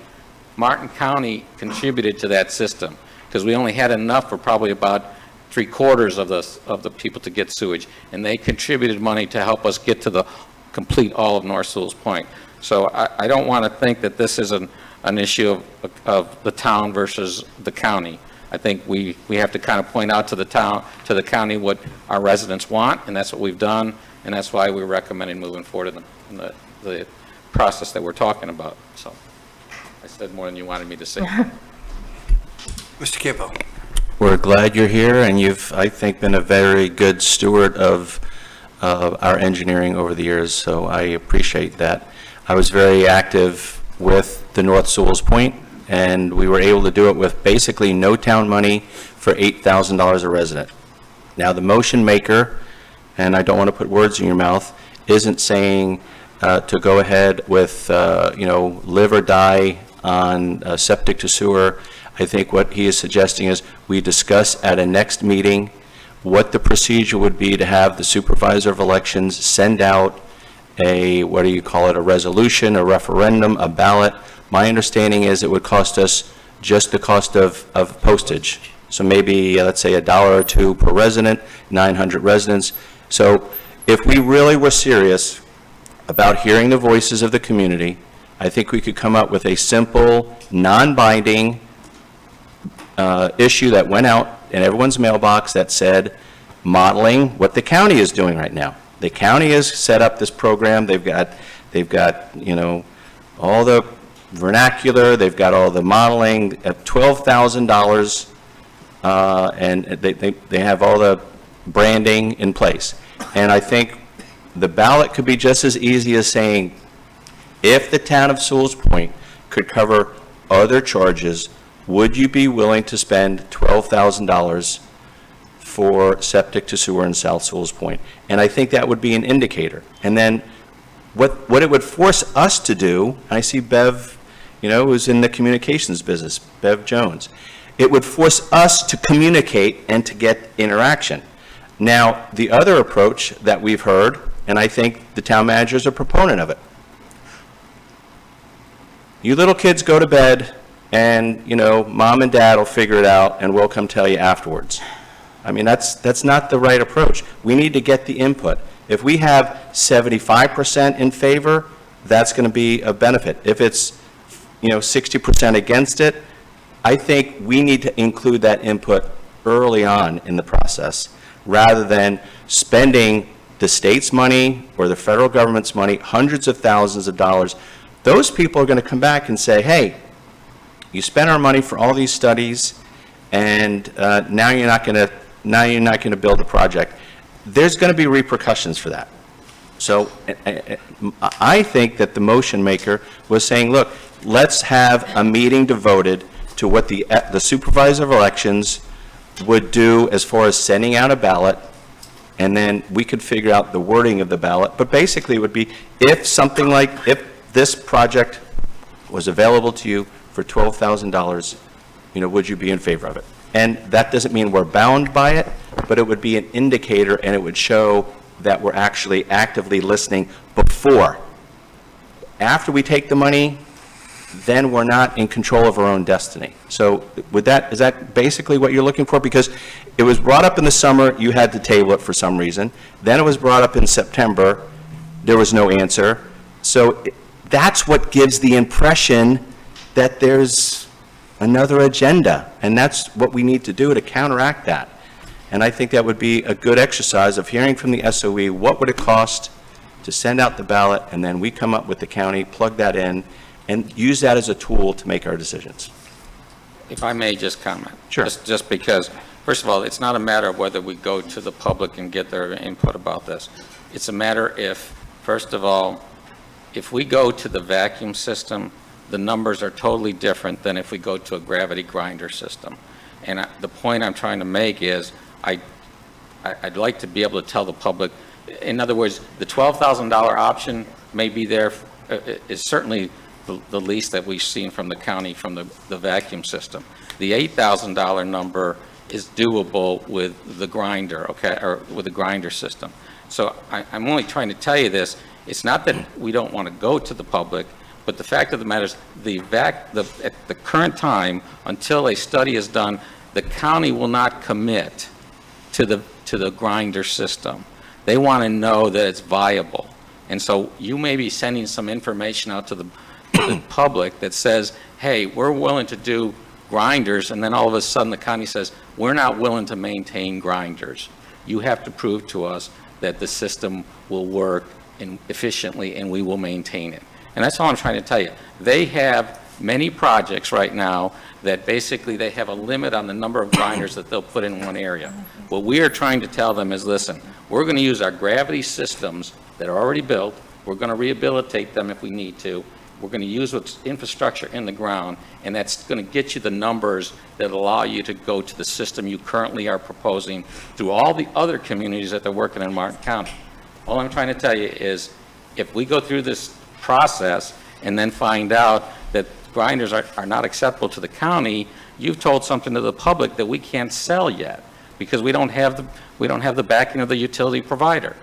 Martin County contributed to that system, because we only had enough for probably about 3/4 of the people to get sewage, and they contributed money to help us get to complete all of North Sewalls Point. So I don't want to think that this is an issue of the town versus the county. I think we have to kind of point out to the county what our residents want, and that's what we've done, and that's why we're recommending moving forward in the process that we're talking about. So I said more than you wanted me to say. Mr. Campo. We're glad you're here, and you've, I think, been a very good steward of our engineering over the years, so I appreciate that. I was very active with the North Sewalls Point, and we were able to do it with basically no town money for $8,000 a resident. Now, the motion maker, and I don't want to put words in your mouth, isn't saying to go ahead with, live or die on septic to sewer. I think what he is suggesting is we discuss at a next meeting what the procedure would be to have the supervisor of elections send out a, what do you call it, a resolution, a referendum, a ballot. My understanding is it would cost us just the cost of postage. So maybe, let's say, $1 or $2 per resident, 900 residents. So if we really were serious about hearing the voices of the community, I think we could come up with a simple, non-binding issue that went out in everyone's mailbox that said, modeling what the county is doing right now. The county has set up this program. They've got, all the vernacular. They've got all the modeling at $12,000, and they have all the branding in place. And I think the ballot could be just as easy as saying, if the town of Sewalls Point could cover other charges, would you be willing to spend $12,000 for septic to sewer in South Sewalls Point? And I think that would be an indicator. And then what it would force us to do, I see Bev, who's in the communications business, Bev Jones. It would force us to communicate and to get interaction. Now, the other approach that we've heard, and I think the town manager is a proponent of it. You little kids go to bed, and, mom and dad will figure it out, and we'll come tell you afterwards. I mean, that's not the right approach. We need to get the input. If we have 75% in favor, that's going to be a benefit. If it's, 60% against it, I think we need to include that input early on in the process, rather than spending the state's money or the federal government's money, hundreds of thousands of dollars. Those people are going to come back and say, hey, you spent our money for all these studies, and now you're not going to build the project. There's going to be repercussions for that. So I think that the motion maker was saying, look, let's have a meeting devoted to what the supervisor of elections would do as far as sending out a ballot, and then we could figure out the wording of the ballot. But basically it would be, if this project was available to you for $12,000, would you be in favor of it? And that doesn't mean we're bound by it, but it would be an indicator, and it would show that we're actually actively listening before. After we take the money, then we're not in control of our own destiny. So is that basically what you're looking for? Because it was brought up in the summer, you had to table it for some reason. Then it was brought up in September, there was no answer. So that's what gives the impression that there's another agenda, and that's what we need to do to counteract that. And I think that would be a good exercise of hearing from the SOE, what would it cost to send out the ballot, and then we come up with the county, plug that in, and use that as a tool to make our decisions. If I may just comment. Sure. Just because, first of all, it's not a matter of whether we go to the public and get their input about this. It's a matter if, first of all, if we go to the vacuum system, the numbers are totally different than if we go to a gravity grinder system. And the point I'm trying to make is I'd like to be able to tell the public, in other words, the $12,000 option may be there, is certainly the least that we've seen from the county from the vacuum system. The $8,000 number is doable with the grinder, okay, or with the grinder system. So I'm only trying to tell you this. It's not that we don't want to go to the public, but the fact of the matter is at the current time, until a study is done, the county will not commit to the grinder system. They want to know that it's viable. And so you may be sending some information out to the public that says, hey, we're willing to do grinders, and then all of a sudden the county says, we're not willing to maintain grinders. You have to prove to us that the system will work efficiently and we will maintain it. And that's all I'm trying to tell you. They have many projects right now that basically they have a limit on the number of grinders that they'll put in one area. What we are trying to tell them is, listen, we're going to use our gravity systems that are already built. We're going to rehabilitate them if we need to. We're going to use what's infrastructure in the ground, and that's going to get you the numbers that allow you to go to the system you currently are proposing through all the other communities that they're working in Martin County. All I'm trying to tell you is if we go through this process and then find out that grinders are not acceptable to the county, you've told something to the public that we can't sell yet because we don't have the backing of the utility provider.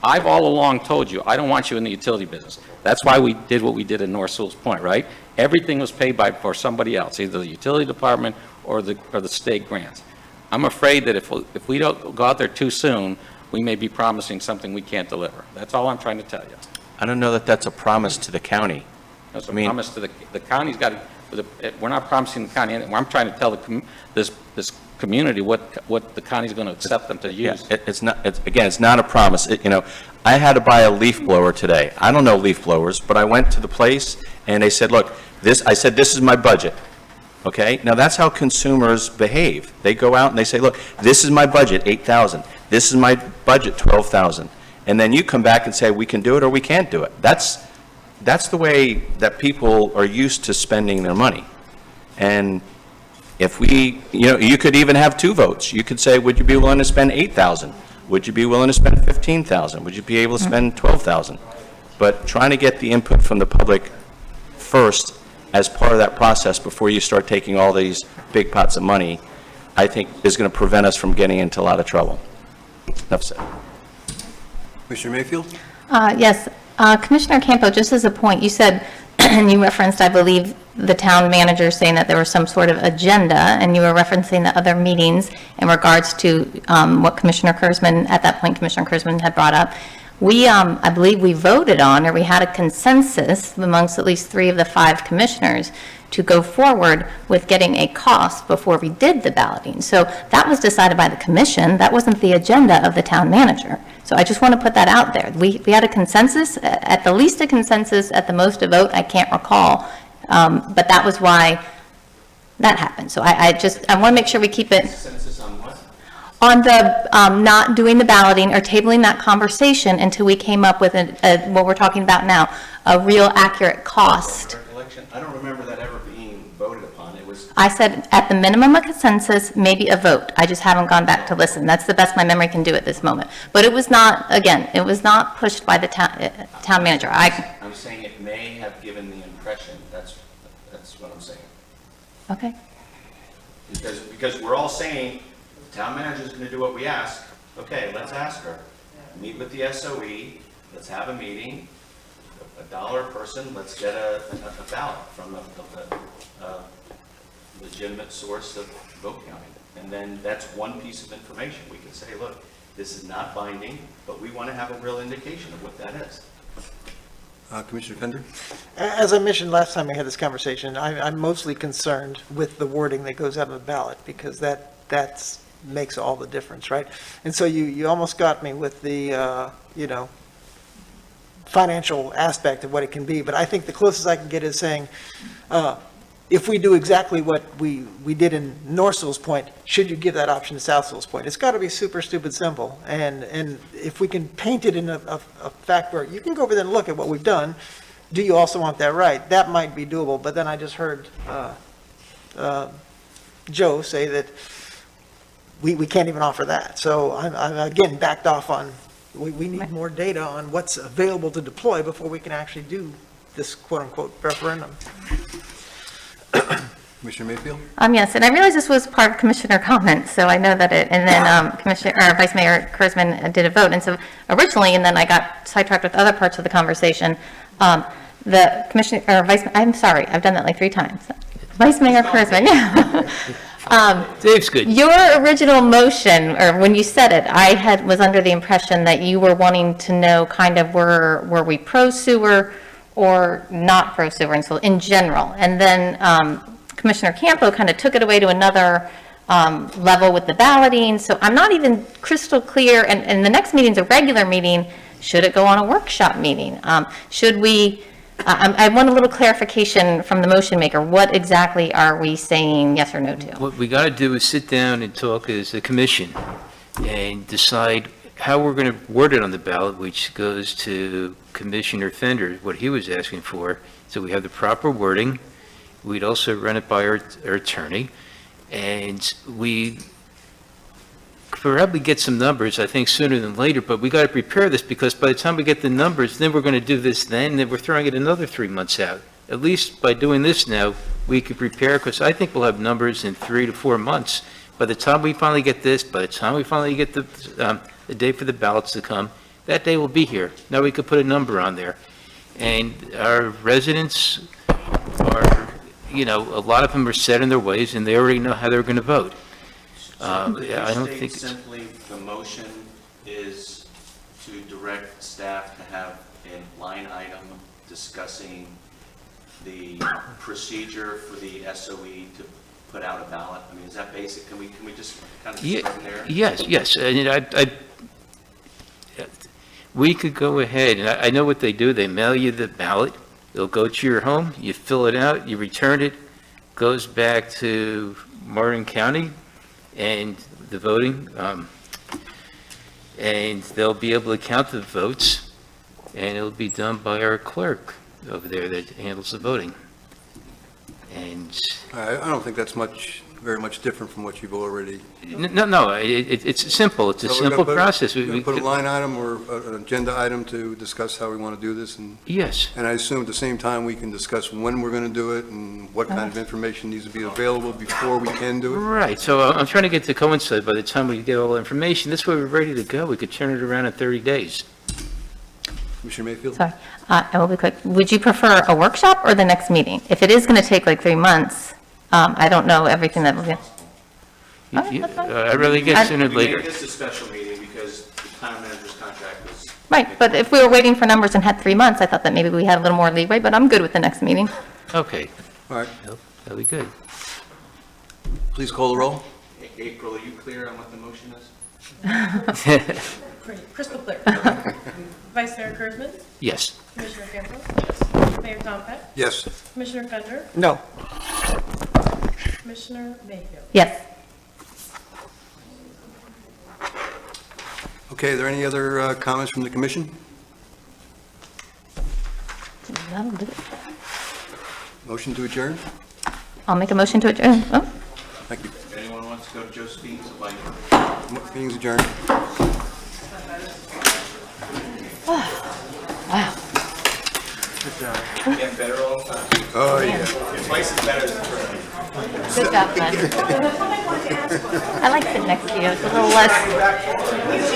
I've all along told you, I don't want you in the utility business. That's why we did what we did in North Sewalls Point, right? Everything was paid for somebody else, either the utility department or the state grants. I'm afraid that if we don't go out there too soon, we may be promising something we can't deliver. That's all I'm trying to tell you. I don't know that that's a promise to the county. That's a promise to the county's got to, we're not promising the county anything. I'm trying to tell this community what the county's going to accept them to use. Yeah, it's not a promise. I had to buy a leaf blower today. I don't know leaf blowers, but I went to the place and they said, look, I said, this is my budget. Okay? Now that's how consumers behave. They go out and they say, look, this is my budget, $8,000. This is my budget, $12,000. And then you come back and say, we can do it or we can't do it. That's the way that people are used to spending their money. And if you could even have two votes. You could say, would you be willing to spend $8,000? Would you be willing to spend $15,000? Would you be able to spend $12,000? But trying to get the input from the public first as part of that process before you start taking all these big pots of money, I think is going to prevent us from getting into a lot of trouble. Enough said. Commissioner Mayfield? Yes. Commissioner Campo, just as a point, you said, and you referenced, I believe, the town manager saying that there was some sort of agenda, and you were referencing the other meetings in regards to what Commissioner Kurzman, at that point, Commissioner Kurzman had brought up. We, I believe we voted on, or we had a consensus amongst at least 3 of the 5 commissioners to go forward with getting a cost before we did the balloting. So that was decided by the commission. That wasn't the agenda of the town manager. So I just want to put that out there. We had a consensus, at the least a consensus, at the most a vote, I can't recall. But that was why that happened. So I want to make sure we keep it. Consensus on what? On the not doing the balloting or tabling that conversation until we came up with what we're talking about now, a real accurate cost. I don't remember that ever being voted upon. It was. I said at the minimum a consensus, maybe a vote. I just haven't gone back to listen. That's the best my memory can do at this moment. But it was not, again, it was not pushed by the town manager. I'm saying it may have given the impression. is what I'm saying. Okay. Because we're all saying, the town manager's gonna do what we ask. Okay, let's ask her. Meet with the SOE, let's have a meeting, $1 a person, let's get a ballot from a legitimate source of vote counting. And then that's one piece of information. We can say, look, this is not binding, but we want to have a real indication of what that is. Commissioner Fender? As I mentioned last time we had this conversation, I'm mostly concerned with the wording that goes out of the ballot, because that makes all the difference, right? And so you almost got me with the, financial aspect of what it can be, but I think the closest I can get is saying, if we do exactly what we did in North Sewell's Point, should you give that option to South Sewell's Point? It's got to be super stupid simple, and if we can paint it in a fact where you can go over there and look at what we've done, do you also want that right? That might be doable, but then I just heard Joe say that we can't even offer that. So I'm again backed off on, we need more data on what's available to deploy before we can actually do this quote-unquote referendum. Commissioner Mayfield? Yes, and I realize this was part of commissioner comments, so I know that and then Vice Mayor Kurzman did a vote, and so originally, and then I got sidetracked with other parts of the conversation, the commissioner, I'm sorry, I've done that like 3 times. Vice Mayor Kurzman, yeah. Dave's good. Your original motion, or when you said it, I was under the impression that you were wanting to know kind of were we pro-sewer or not pro-sewer, and so in general. And then Commissioner Campo kind of took it away to another level with the balloting, so I'm not even crystal clear, and the next meeting's a regular meeting, should it go on a workshop meeting? Should we, I want a little clarification from the motion maker, what exactly are we saying yes or no to? What we got to do is sit down and talk as a commission and decide how we're going to word it on the ballot, which goes to Commissioner Fender, what he was asking for. So we have the proper wording. We'd also run it by our attorney. And we probably get some numbers, I think, sooner than later, but we got to prepare this, because by the time we get the numbers, then we're going to do this then we're throwing it another 3 months out. At least by doing this now, we could prepare, because I think we'll have numbers in 3 to 4 months. By the time we finally get this, by the time we finally get the day for the ballots to come, that day will be here. Now we could put a number on there. And our residents are, a lot of them are set in their ways, and they already know how they're going to vote. I don't think it's... Simply, the motion is to direct staff to have a line item discussing the procedure for the SOE to put out a ballot. I mean, is that basic? Can we just kind of start there? Yes. And we could go ahead, and I know what they do. They mail you the ballot. It'll go to your home. You fill it out. You return it. Goes back to Martin County and the voting, and they'll be able to count the votes, and it'll be done by our clerk over there that handles the voting. And I don't think that's very much different from what you've already... no, it's simple. It's a simple process. We put a line item or an agenda item to discuss how we want to do this, and... Yes. And I assume at the same time, we can discuss when we're going to do it and what kind of information needs to be available before we can do it. Right, so I'm trying to get to coincide by the time we get all the information. This way we're ready to go. We could turn it around in 30 days. Commissioner Mayfield? Sorry, I will be quick. Would you prefer a workshop or the next meeting? If it is going to take like 3 months, I don't know everything that will be... I'd rather get sooner than later. This is a special meeting because the town manager's contract was... Right, but if we were waiting for numbers and had 3 months, I thought that maybe we had a little more leeway, but I'm good with the next meeting. Okay. All right. That'll be good. Please call the roll. April, are you clear on what the motion is? Crystal clear. Vice Mayor Kurzman? Yes. Commissioner Campbell? Yes. Mayor Tompeck? Yes. Commissioner Fender? No. Commissioner Mayfield? Yes. Okay, are there any other comments from the commission? That'll do it. Motion to adjourn? I'll make a motion to adjourn. Oh. Thank you. If anyone wants to go to Josephine's, invite them. Meeting's adjourned. Wow. Get better all the time. Oh, yeah. You're twice as better as the first. Good job, Glenn. I like sitting next to you. It's a little less